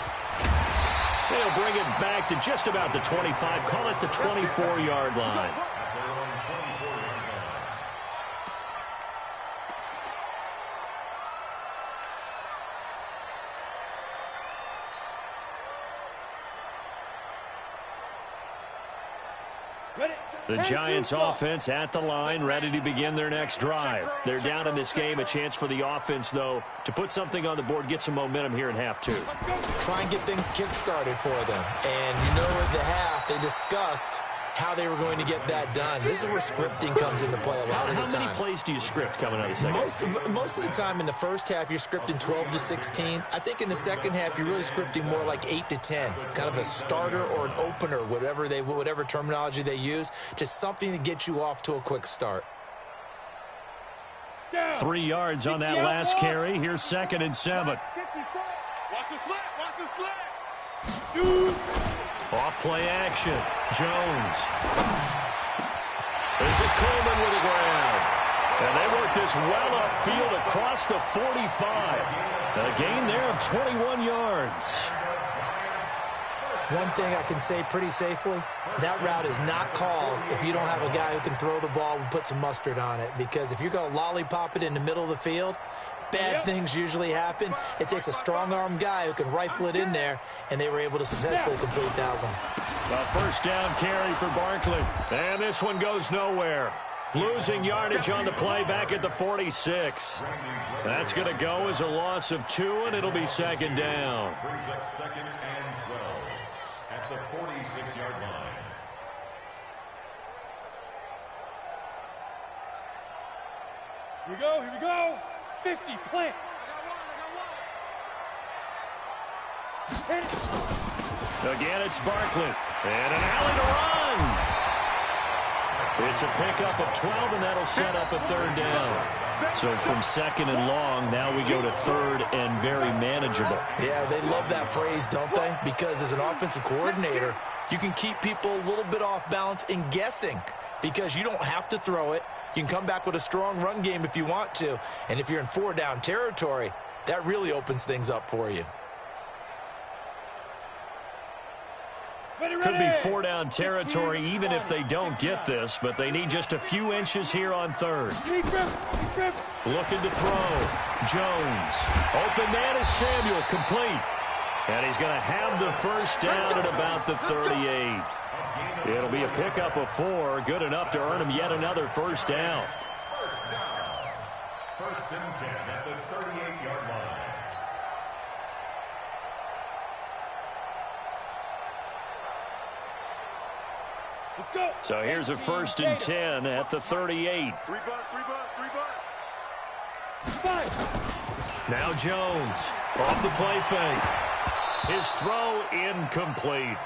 They'll bring it back to just about the 25. Call it the 24-yard line. The Giants offense at the line, ready to begin their next drive. They're down in this game. A chance for the offense, though, to put something on the board, get some momentum here in half 2. Try and get things kick-started for them. And you know at the half, they discussed how they were going to get that done. This is where scripting comes into play a lot of the time. How many plays do you script coming out of the second? Most of the time in the first half, you're scripting 12 to 16. I think in the second half, you're really scripting more like 8 to 10. Kind of a starter or an opener, whatever terminology they use. Just something to get you off to a quick start. 3 yards on that last carry. Here's 2nd and 7. Watch the slip, watch the slip. Shoot. Off play action. Jones. This is Coleman with the ground. And they work this well upfield across the 45. A gain there of 21 yards. One thing I can say pretty safely, that route is not called if you don't have a guy who can throw the ball and put some mustard on it. Because if you're going to lollipop it in the middle of the field, bad things usually happen. It takes a strong-arm guy who can rifle it in there, and they were able to successfully complete that one. A first down carry for Barkley. And this one goes nowhere. Losing yardage on the play back at the 46. That's going to go as a loss of 2, and it'll be 2nd down. Brings up 2nd and 12 at at the 46-yard line. Here we go, here we go. 50, plant. Again, it's Barkley. And an alley to run. It's a pickup of 12, and that'll set up a third down. So from second and long, now we go to third and very manageable. Yeah, they love that phrase, don't they? Because as an offensive coordinator, you can keep people a little bit off balance and guessing because you don't have to throw it. You can come back with a strong run game if you want to. And if you're in four-down territory, that really opens things up for you. Could be four-down territory even if they don't get this, but they need just a few inches here on third. Looking to throw. Jones. Open man is Samuel, complete. And he's going to have the first down at about the 38. It'll be a pickup of 4, good enough to earn him yet another first down. First and 10 at the 38-yard line. Let's go. So here's a first and 10 at the 38. 3 5. Now Jones off the play fake. His throw incomplete.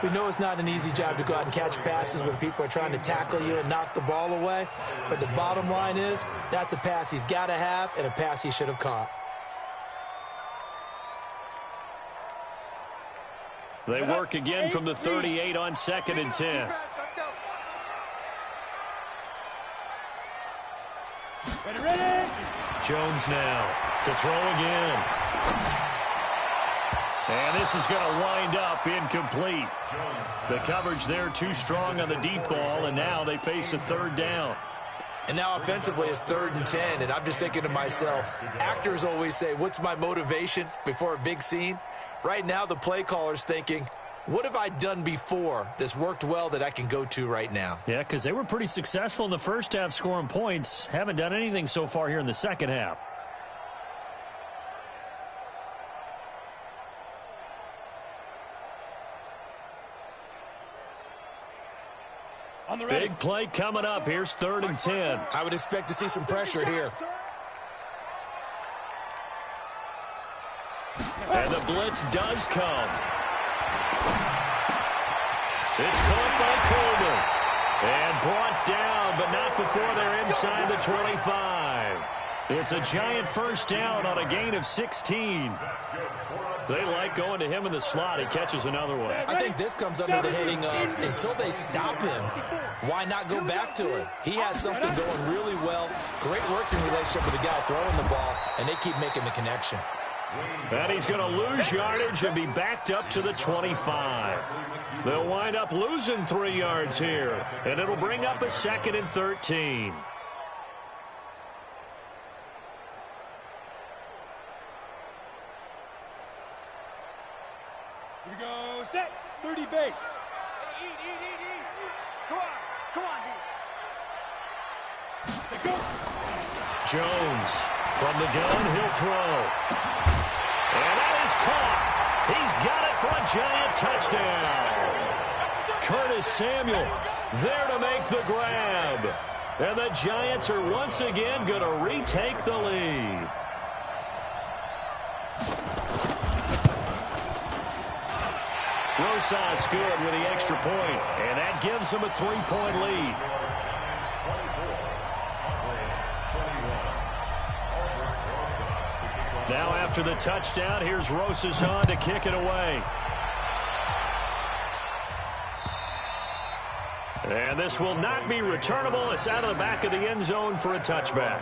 We know it's not an easy job to go out and catch passes when people are trying to tackle you and knock the ball away. But the bottom line is that's a pass he's got to have and a pass he should have caught. They work again from the 38 on second and 10. Ready. Jones now to throw again. And this is going to wind up incomplete. The coverage there too strong on the deep ball, and now they face a third down. And now offensively it's 3rd and 10, and I'm just thinking to myself, actors always say, what's my motivation before a big scene? Right now the play caller's thinking, what have I done before that's worked well that I can go to right now? Yeah, because they were pretty successful in the first half scoring points. Haven't done anything so far here in the second half. On the ready. Big play coming up. Here's 3rd and 10. I would expect to see some pressure here. And the blitz does come. It's caught by Coleman. And brought down, but not before they're inside the 25. It's a giant first down on a gain of 16. They like going to him in the slot. He catches another one. I think this comes under the heading of until they stop him, why not go back to him? He has something going really well. Great working relationship with the guy throwing the ball, and they keep making the connection. And he's going to lose yardage and be backed up to the 25. They'll wind up losing 3 yards here, and it'll bring up a 2nd and 13. Here we go. Set. 30 base. Eat. Come on, D. Let's go. Jones from the gun, he'll throw. And that is caught. He's got it for a giant touchdown. Curtis Samuel there to make the grab. And the Giants are once again going to retake the lead. Rosas good with the extra point, and that gives them a 3-point lead. Now after the touchdown, here's Rosas on to kick it away. And this will not be returnable. It's out of the back of the end zone for a touchback.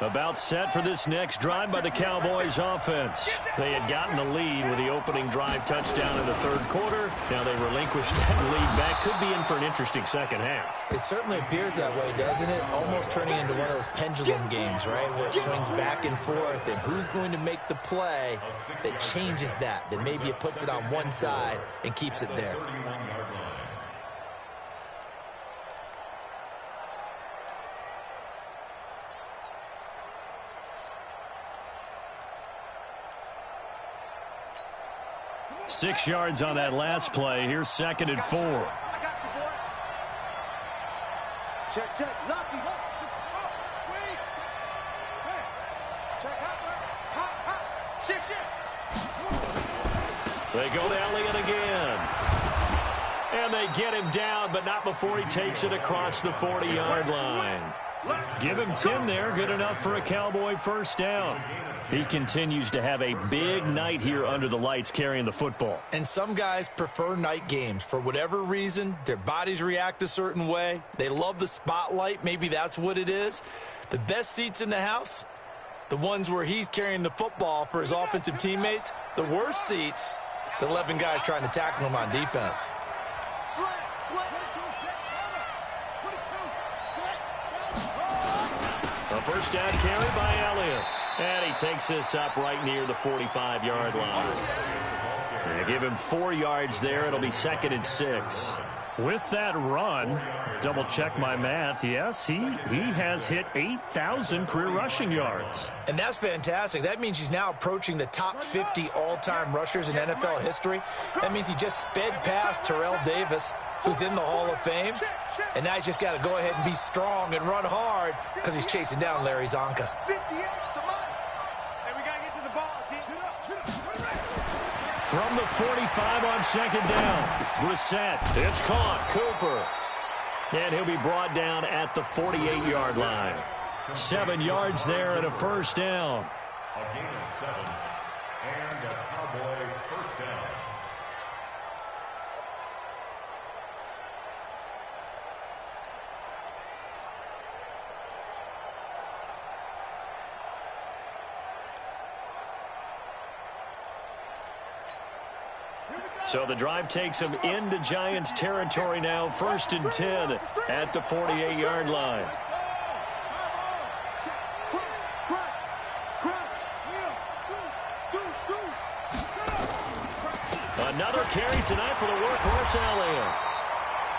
About set for this next drive by the Cowboys offense. They had gotten the lead with the opening drive touchdown in the 3rd quarter. Now they relinquished that lead back. Could be in for an interesting second half. It certainly appears that way, doesn't it? Almost turning into one of those pendulum games, right? Where it swings back and forth, and who's going to make the play that changes that maybe it puts it on one side and keeps it there. 6 yards on that last play. Here's 2nd and 4. I got you, boy. Check, check. Lucky. Wait. Hey. Check. Hot. Shift. They go to Elliott again. And they get him down, but not before he takes it across the 40-yard line. Give him 10 there. Good enough for a Cowboy first down. He continues to have a big night here under the lights carrying the football. And some guys prefer night games. For whatever reason, their bodies react a certain way. They love the spotlight. Maybe that's what it is. The best seats in the house, the ones where he's carrying the football for his offensive teammates. The worst seats, the 11 guys trying to tackle him on defense. A first down carry by Elliott. And he takes this up right near the 45-yard line. They give him 4 yards there. It'll be 2nd and 6. With that run, double check my math, yes, he has hit 8,000 career rushing yards. And that's fantastic. That means he's now approaching the top 50 all-time rushers in NFL history. That means he just sped past Terrell Davis, who's in the Hall of Fame. And now he's just got to go ahead and be strong and run hard because he's chasing down Larry Zonka. From the 45 on 2nd down, Brissett. It's caught. Cooper. And he'll be brought down at the 48-yard line. 7 yards there and a first down. A gain of 7 and a Cowboy first down. So the drive takes him into Giants territory now. 1st and 10 at the 48-yard line. Another carry tonight for the workhorse Elliott.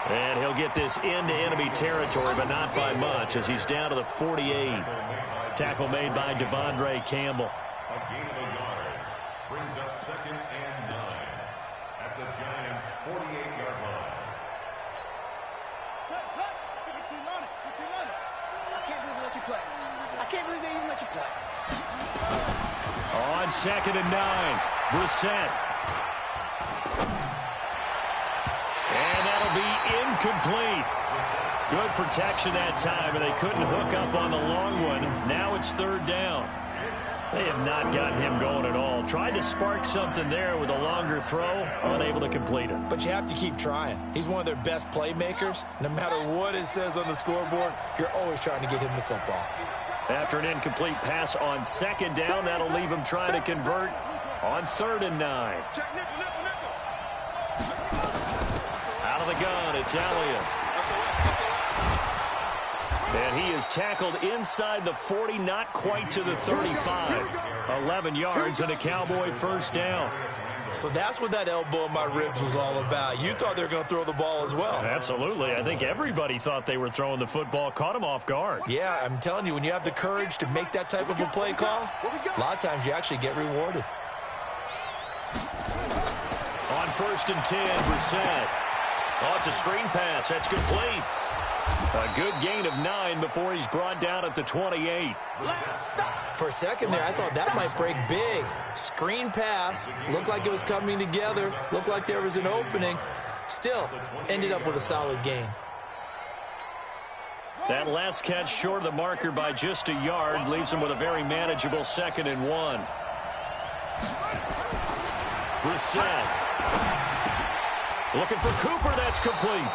And he'll get this into enemy territory, but not by much as he's down to the 48. Tackle made by Devondre Campbell. A gain of a yard brings up 2nd and 9 at the Giants' 48-yard line. I can't believe they let you play. I can't believe they even let you play. On 2nd and 9, Brissett. And that'll be incomplete. Good protection that time, and they couldn't hook up on the long one. Now it's 3rd down. They have not gotten him going at all. Tried to spark something there with a longer throw, unable to complete it. But you have to keep trying. He's one of their best playmakers. No matter what it says on the scoreboard, you're always trying to get him the football. After an incomplete pass on 2nd down, that'll leave him trying to convert on 3rd and 9. Out of the gun, it's Elliott. And he is tackled inside the 40, not quite to the 35. 11 yards and a Cowboy first down. So that's what that elbow in my ribs was all about. You thought they were going to throw the ball as well. Absolutely. I think everybody thought they were throwing the football, caught him off guard. Yeah, I'm telling you, when you have the courage to make that type of a play call, a lot of times you actually get rewarded. On 1st and 10, Brissett. Oh, it's a screen pass. That's complete. A good gain of 9 before he's brought down at the 28. For a second there, I thought that might break big. Screen pass. Looked like it was coming together. Looked like there was an opening. Still, ended up with a solid gain. That last catch short of the marker by just a yard leaves him with a very manageable 2nd and 1. Brissett. Looking for Cooper. That's complete.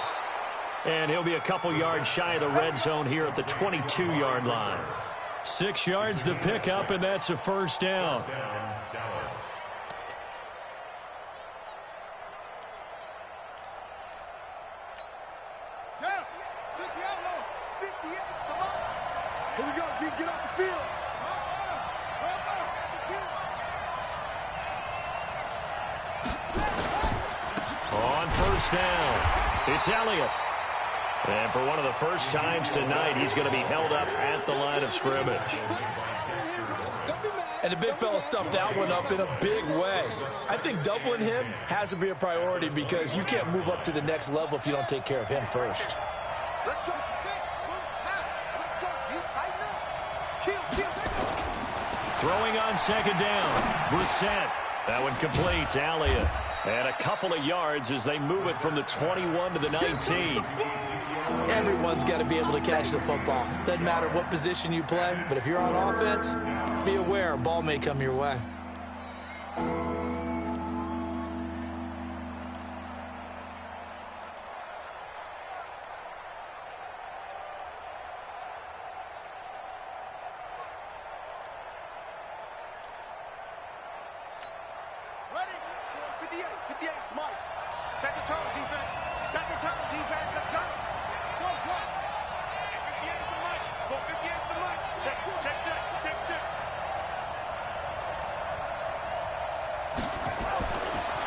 And he'll be a couple yards shy of the red zone here at the 22-yard line. 6 yards the pickup, and that's a first down. Here we go, G. Get off the field. On 1st down, it's Elliott. And for one of the first times tonight, he's going to be held up at the line of scrimmage. Don't be mad. And the big fella stuffed that one up in a big way. I think doubling him has to be a priority because you can't move up to the next level if you don't take care of him first. Let's go. Let's go. You tighten up. Kill. Throwing on second down. Brissett. That one complete to Elliott. And a couple of yards as they move it from the 21 to the 19. Everyone's got to be able to catch the football. Doesn't matter what position you play, but if you're on offense, be aware a ball may come your way. Ready? 58, Mike. Second turn, defense. Let's go. Drop. 58 to Mike. Go 58 to Mike. Check.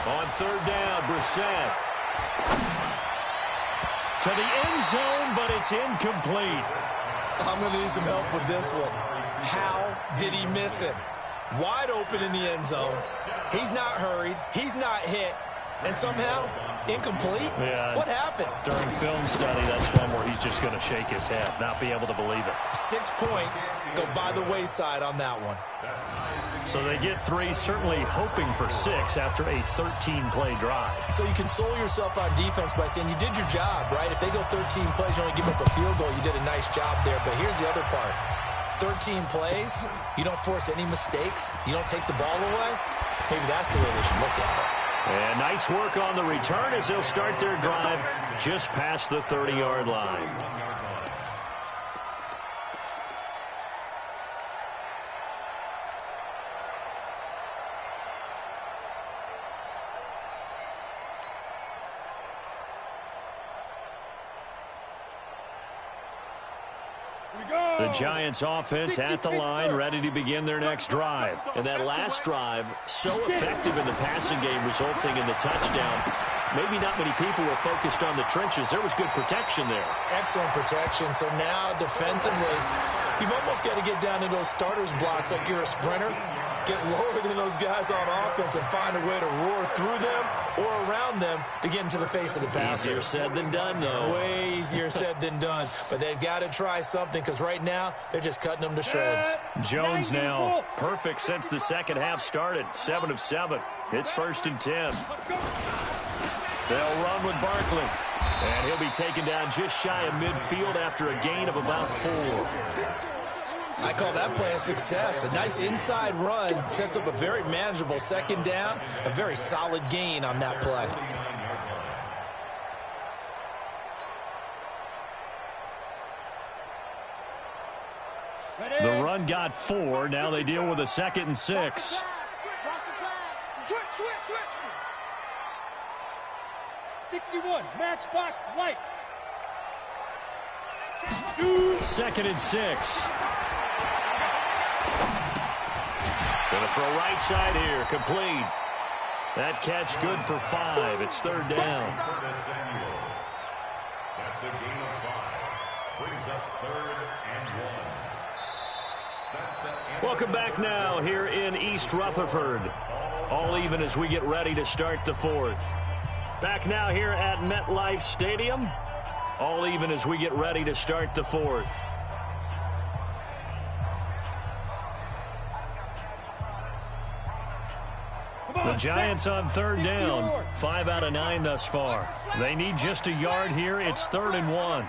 On third down, Brissett. To the end zone, but it's incomplete. I'm going to need some help with this one. How did he miss it? Wide open in the end zone. He's not hurried. He's not hit. And somehow, incomplete? Yeah. What happened? During film study, that's one where he's just going to shake his head, not be able to believe it. 6 points go by the wayside on that one. So they get 3, certainly hoping for 6 after a 13-play drive. So you console yourself on defense by saying you did your job, right? If they go 13 plays, you only give up a field goal, you did a nice job there. But here's the other part. 13 plays, you don't force any mistakes, you don't take the ball away. Maybe that's the way they should look at it. And nice work on the return as they'll start their drive just past the 30-yard line. The Giants offense at the line, ready to begin their next drive. And that last drive, so effective in the passing game, resulting in the touchdown. Maybe not many people were focused on the trenches. There was good protection there. Excellent protection. So now defensively, you've almost got to get down to those starters blocks like you're a sprinter. Get lower than those guys on offense and find a way to roar through them or around them to get into the face of the passer. Easier said than done, though. Way easier said than done. But they've got to try something because right now they're just cutting them to shreds. Jones now perfect since the second half started. 7 of 7. It's 1st and 10. They'll run with Barkley. And he'll be taken down just shy of midfield after a gain of about 4. I call that play a success. A nice inside run sets up a very manageable second down. A very solid gain on that play. The run got 4. Now they deal with a 2nd and 6. Switch. 61, matchbox lights. 2nd and 6. Going to throw right side here. Complete. That catch good for 5. It's 3rd down. That's a gain of 5. Brings up 3rd and 1. Welcome back now here in East Rutherford. All even as we get ready to start the 4th. Back now here at MetLife Stadium. All even as we get ready to start the 4th. The Giants on 3rd down. 5 out of 9 thus far. They need just a yard here. It's 3rd and 1.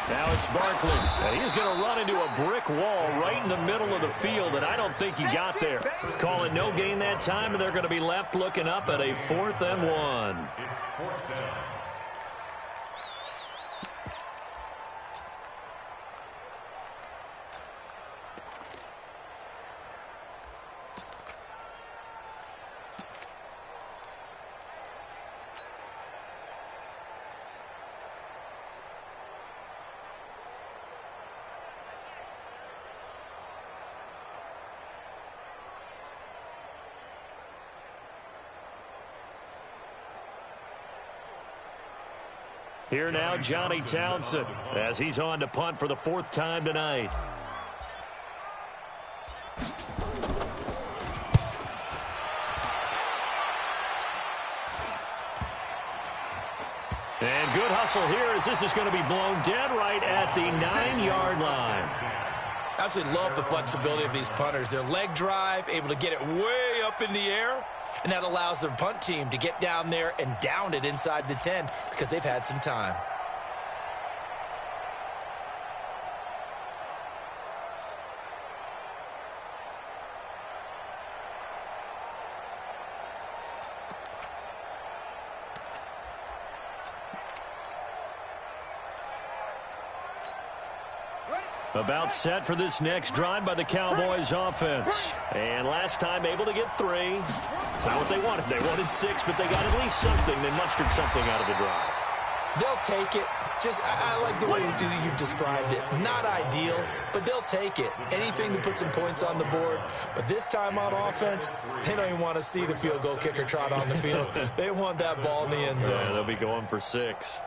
Now it's Barkley. And he's going to run into a brick wall right in the middle of the field, and I don't think he got there. Call it no gain that time, and they're going to be left looking up at a 4th and 1. It's 4th down. Here now, Johnny Townsend, as he's on to punt for the 4th time tonight. And good hustle here as this is going to be blown dead right at the 9-yard line. Absolutely love the flexibility of these punters. Their leg drive, able to get it way up in the air, and that allows their punt team to get down there and down it inside the 10 because they've had some time. About set for this next drive by the Cowboys offense. And last time able to get 3. It's not what they wanted. They wanted 6, but they got at least something. They mustered something out of the drive. They'll take it. I like the way you've described it. Not ideal, but they'll take it. Anything to put some points on the board. But this time on offense, they don't even want to see the field goal kicker trot on the field. They want that ball in the end zone. Yeah, they'll be going for 6.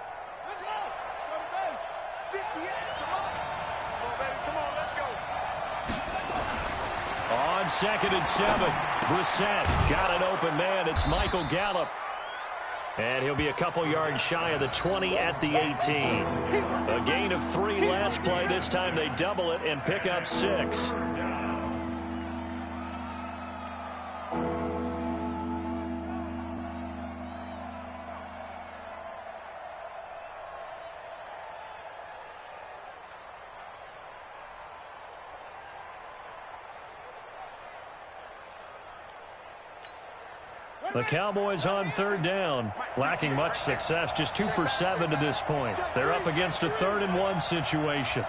On 2nd and 7, Brissett got an open man. It's Michael Gallup. And he'll be a couple yards shy of the 20 at the 18. A gain of 3 last play. This time they double it and pick up 6. The Cowboys on 3rd down, lacking much success, just 2 for 7 to this point. They're up against a 3rd and 1 situation.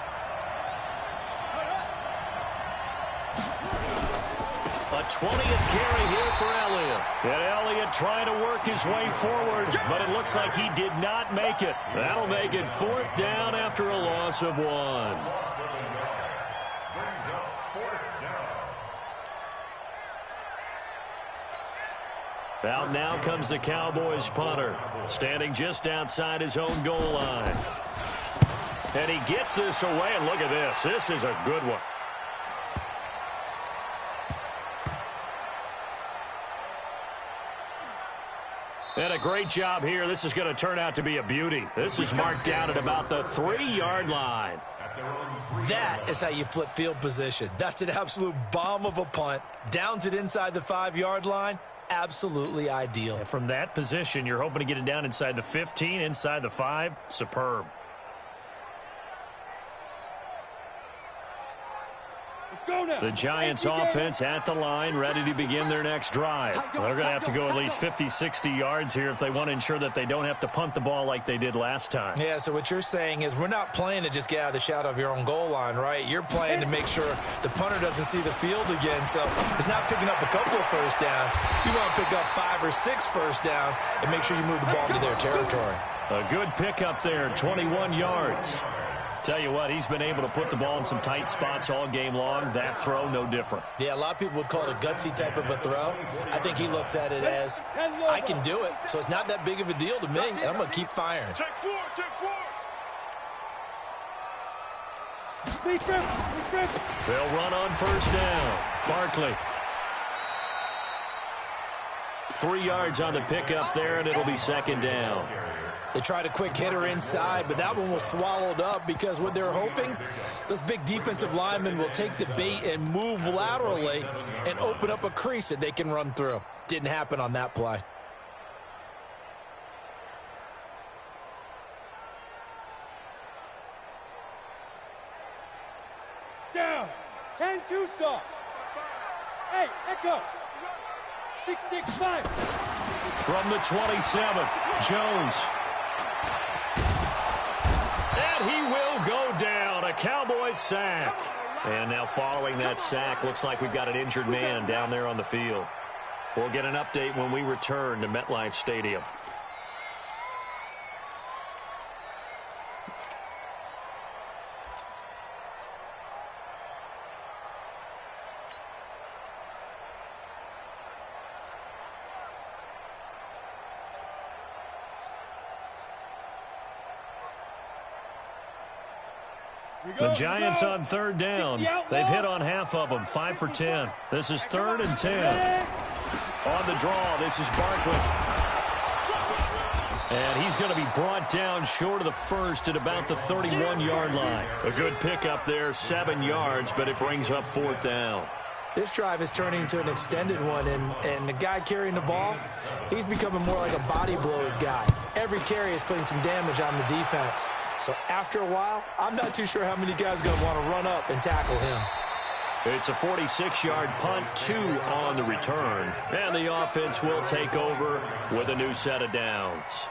A 20th carry here for Elliott. And Elliott trying to work his way forward, but it looks like he did not make it. That'll make it 4th down after a loss of 1. Out now comes the Cowboys punter, standing just outside his own goal line. And he gets this away, and look at this. This is a good one. And a great job here. This is going to turn out to be a beauty. This is marked down at about the 3-yard line. That is how you flip field position. That's an absolute bomb of a punt. Downs it inside the 5-yard line. Absolutely ideal. And from that position, you're hoping to get it down inside the 15, inside the 5. Superb. The Giants offense at the line, ready to begin their next drive. They're going to have to go at least 50, 60 yards here if they want to ensure that they don't have to punt the ball like they did last time. Yeah, so what you're saying is we're not playing to just get out of the shadow of your own goal line, right? You're playing to make sure the punter doesn't see the field again. So it's not picking up a couple of first downs. You want to pick up 5 or 6 first downs and make sure you move the ball into their territory. A good pickup there, 21 yards. Tell you what, he's been able to put the ball in some tight spots all game long. That throw, no different. Yeah, a lot of people would call it a gutsy type of a throw. I think he looks at it as, I can do it, so it's not that big of a deal to me, and I'm going to keep firing. Take 4, take 4. They'll run on first down. Barkley. 3 yards on the pickup there, and it'll be 2nd down. They tried a quick hitter inside, but that one was swallowed up because what they're hoping, those big defensive linemen will take the bait and move laterally and open up a crease that they can run through. Didn't happen on that play. Down. 10 Tucson. Hey, Echo. 665. From the 27, Jones. And he will go down. A Cowboys sack. And now following that sack, looks like we've got an injured man down there on the field. We'll get an update when we return to MetLife Stadium. The Giants on third down. They've hit on half of them, 5 for 10. This is 3rd and 10. On the draw, this is Barkley. And he's going to be brought down short of the first at about the 31-yard line. A good pickup there, 7 yards, but it brings up 4th down. This drive is turning into an extended one, and the guy carrying the ball, he's becoming more like a body blows guy. Every carry is putting some damage on the defense. So after a while, I'm not too sure how many guys are going to want to run up and tackle him. It's a 46-yard punt, 2 on the return. And the offense will take over with a new set of downs.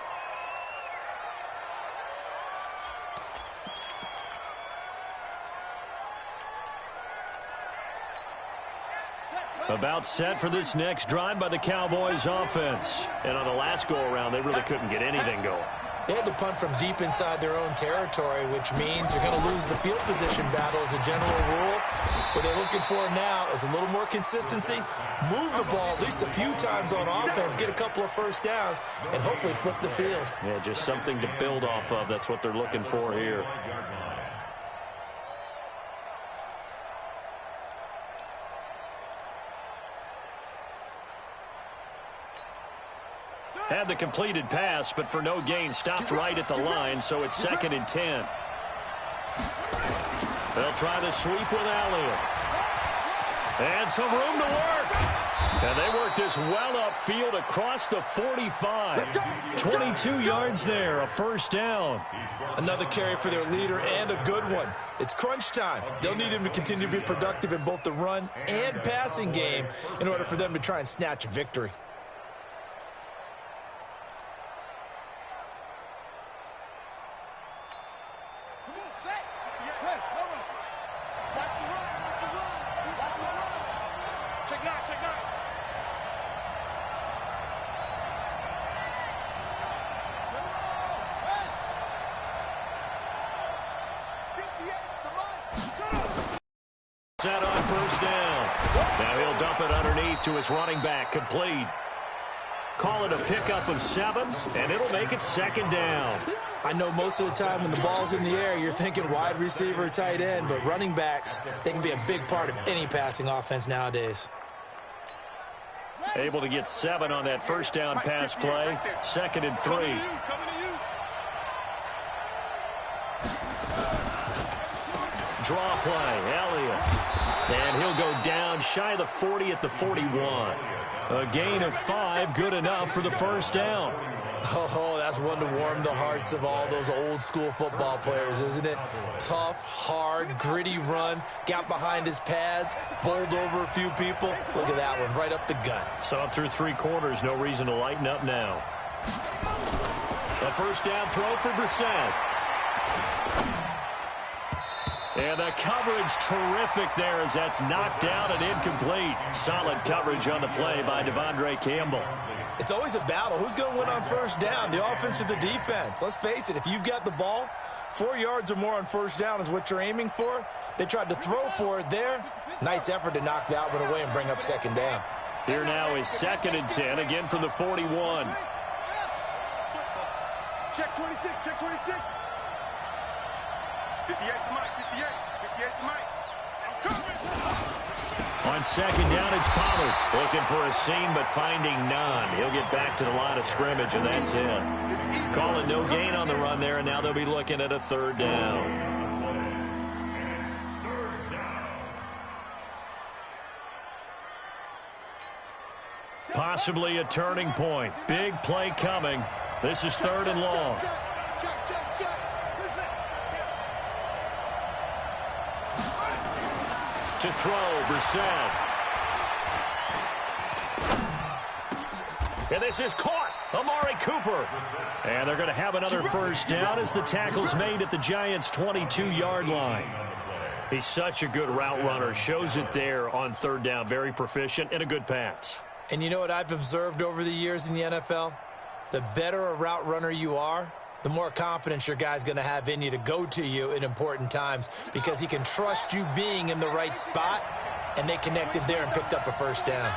About set for this next drive by the Cowboys offense. And on the last go-around, they really couldn't get anything going. They had to punt from deep inside their own territory, which means you're going to lose the field position battle as a general rule. What they're looking for now is a little more consistency, move the ball at least a few times on offense, get a couple of first downs, and hopefully flip the field. Yeah, just something to build off of. That's what they're looking for here. Had the completed pass, but for no gain, stopped right at the line, so it's 2nd and 10. They'll try the sweep with Elliott. And some room to work. And they work this well upfield across the 45. 22 yards there, a first down. Another carry for their leader and a good one. It's crunch time. They'll need him to continue to be productive in both the run and passing game in order for them to try and snatch a victory. Set on first down. Now he'll dump it underneath to his running back, complete. Call it a pickup of 7, and it'll make it 2nd down. I know most of the time when the ball's in the air, you're thinking wide receiver, tight end, but running backs, they can be a big part of any passing offense nowadays. Able to get 7 on that first down pass play. 2nd and 3. Draw play, Elliott. And he'll go down shy of the 40 at the 41. A gain of 5, good enough for the first down. Oh, that's one to warm the hearts of all those old school football players, isn't it? Tough, hard, gritty run, got behind his pads, bowled over a few people. Look at that one, right up the gut. Saw it through 3 quarters, no reason to lighten up now. A first down throw for Brissett. And the coverage terrific there as that's knocked down and incomplete. Solid coverage on the play by Devondre Campbell. It's always a battle. Who's going to win on first down, the offense or the defense? Let's face it, if you've got the ball, 4 yards or more on first down is what you're aiming for. They tried to throw for it there. Nice effort to knock that one away and bring up 2nd down. Here now is 2nd and 10, again from the 41. Check 26, check 26. 58 to Mike, 58 to Mike. I'm coming. On 2nd down, it's Pollard. Looking for a seam, but finding none. He'll get back to the line of scrimmage, and that's it. Calling no gain on the run there, and now they'll be looking at a 3rd down. Possibly a turning point. Big play coming. This is 3rd and long. To throw, Brissett. And this is caught. Amari Cooper. And they're going to have another first down as the tackle's made at the Giants' 22-yard line. He's such a good route runner. Shows it there on 3rd down. Very proficient and a good pass. And you know what I've observed over the years in the NFL? The better a route runner you are, the more confidence your guy's going to have in you to go to you in important times because he can trust you being in the right spot, and they connected there and picked up a first down.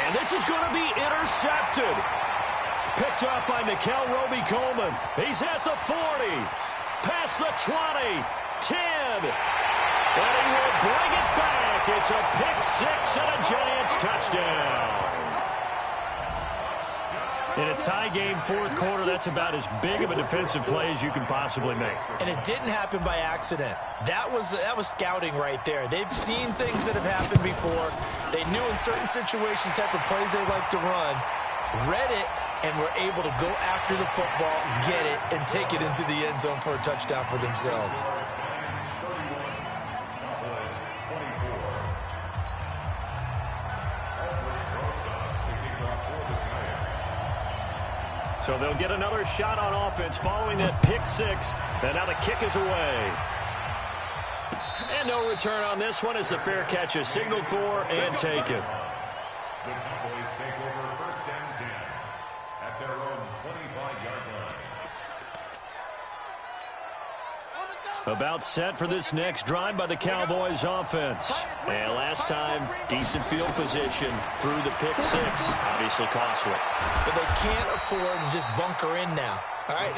And this is going to be intercepted. Picked up by nicoJVCom. He's at the 40. Past the 20. 10. And he will bring it back. It's a pick six and a Giants touchdown. In a tie game, fourth quarter, that's about as big of a defensive play as you can possibly make. And it didn't happen by accident. That was scouting right there. They've seen things that have happened before. They knew in certain situations the type of plays they like to run, read it, and were able to go after the football, get it, and take it into the end zone for a touchdown for themselves. So they'll get another shot on offense following that pick six. And now the kick is away. And no return on this one as the fair catch is signaled for and taken. The Cowboys take over first and 10 at their own 25-yard line. About set for this next drive by the Cowboys offense. And last time, decent field position through the pick six. Obviously costly. But they can't afford to just bunker in now. All right,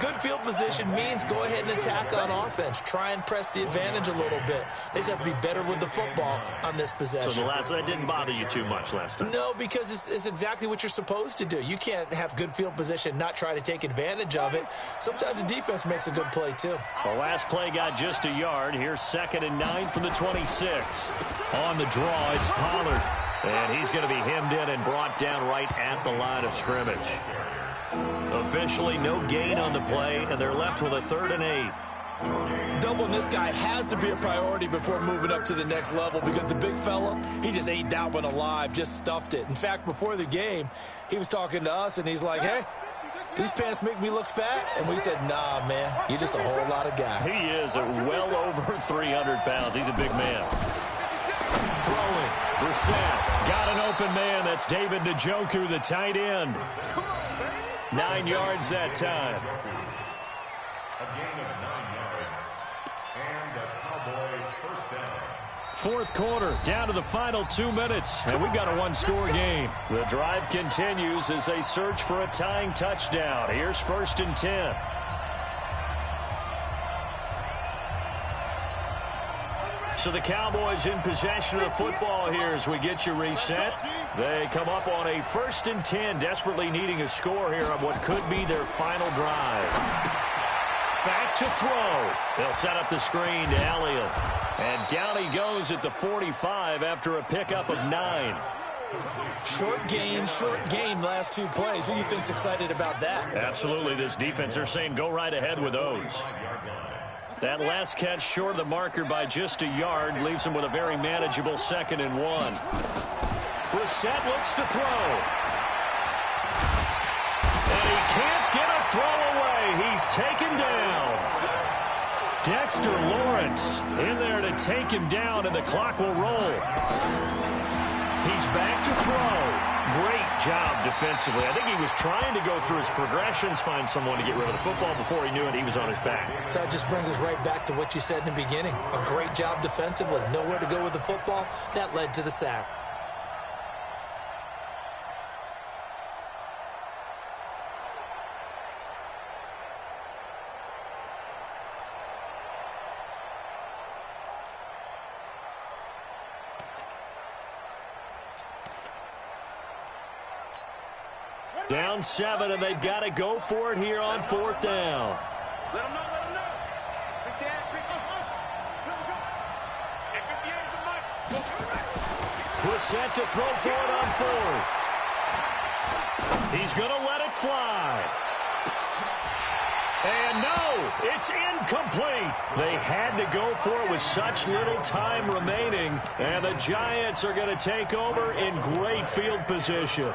good field position means go ahead and attack on offense. Try and press the advantage a little bit. They just have to be better with the football on this possession. So that didn't bother you too much last time? No, because it's exactly what you're supposed to do. You can't have good field position, not try to take advantage of it. Sometimes the defense makes a good play, too. The last play got just a yard. Here's 2nd and 9 from the 26. On the draw, it's Pollard. And he's going to be hemmed in and brought down right at the line of scrimmage. Officially no gain on the play, and they're left with a 3rd and 8. Doubling this guy has to be a priority before moving up to the next level because the big fella, he just ate that one alive, just stuffed it. In fact, before the game, he was talking to us, and he's like, hey, these pants make me look fat. And we said, nah, man, you're just a whole lot of guy. He is well over 300 pounds. He's a big man. Throwing. Brissett got an open man. That's David Njoku, the tight end. 9 yards that time. A gain of 9 yards. And a Cowboy first down. Fourth quarter, down to the final 2 minutes, and we've got a one-score game. The drive continues as they search for a tying touchdown. Here's 1st and 10. So the Cowboys in possession of the football here as we get you reset. They come up on a 1st and 10, desperately needing a score here on what could be their final drive. Back to throw. They'll set up the screen to Elliott. And down he goes at the 45 after a pickup of 9. Short gain, last 2 plays. Who do you think's excited about that? Absolutely. This defense, they're saying go right ahead with those. That last catch short of the marker by just a yard leaves him with a very manageable 2nd and 1. Brissett looks to throw. And he can't get a throw away. He's taken down. Dexter Lawrence in there to take him down, and the clock will roll. He's back to throw. Great job defensively. I think he was trying to go through his progressions, find someone to get rid of the football. Before he knew it, he was on his back. So that just brings us right back to what you said in the beginning. A great job defensively. Nowhere to go with the football. That led to the sack. Down 7, and they've got to go for it here on 4th down. Let them know, let them know. Big Dan, big go. And 58 is a mic. Brissett to throw for it on 4th. He's going to let it fly. And no, it's incomplete. They had to go for it with such little time remaining. And the Giants are going to take over in great field position.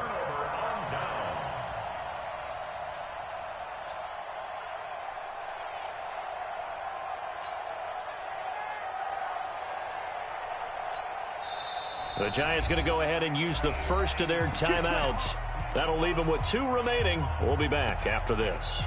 The Giants going to go ahead and use the first of their timeouts. That'll leave them with 2 remaining. We'll be back after this.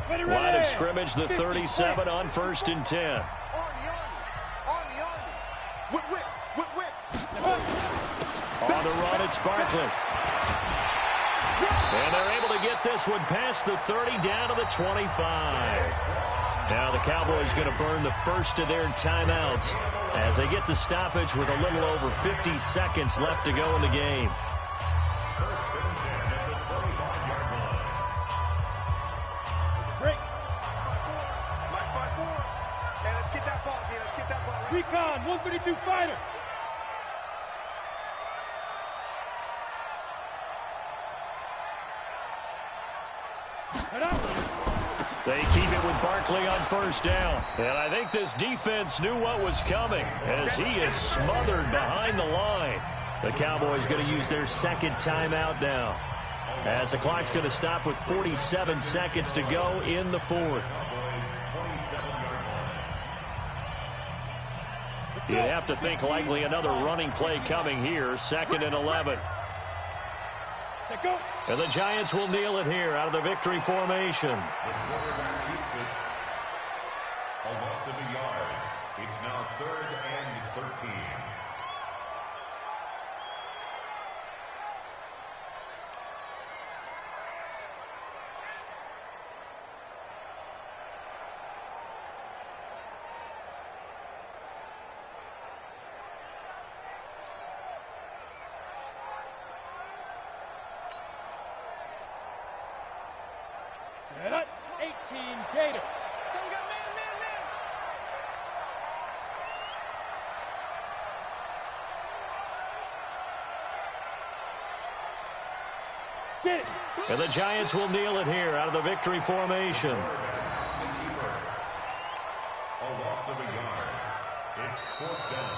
Line of scrimmage, the 37 on 1st and 10. On the run, it's Barkley. And they're able to get this one past the 30 down to the 25. Now the Cowboys going to burn the first of their timeouts as they get the stoppage with a little over 50 seconds left to go in the game. Break. Hey, let's get that ball again. Let's get that ball. Recon, 132 fighter. They keep it with Barkley on 1st down. And I think this defense knew what was coming as he is smothered behind the line. The Cowboys going to use their second timeout now, as the clock's going to stop with 47 seconds to go in the 4th. You'd have to think likely another running play coming here, 2nd and 11. And the Giants will kneel it here out of the victory formation. A loss of a yard. It's now 3rd and 13. Set up, 18 Gator. So we got man. Get it. And the Giants will kneel it here out of the victory formation. A loss of a yard. It's 4th down.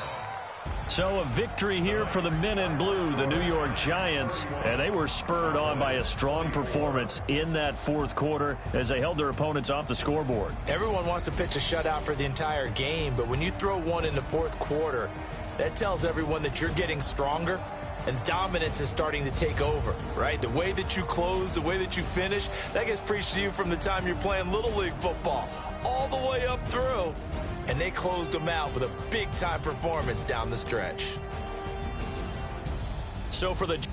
So a victory here for the men in blue, the New York Giants, and they were spurred on by a strong performance in that 4th quarter as they held their opponents off the scoreboard. Everyone wants to pitch a shutout for the entire game, but when you throw one in the 4th quarter, that tells everyone that you're getting stronger and dominance is starting to take over, right? The way that you close, the way that you finish, that gets preached to you from the time you're playing Little League football all the way up through. And they closed them out with a big-time performance down the stretch. So for the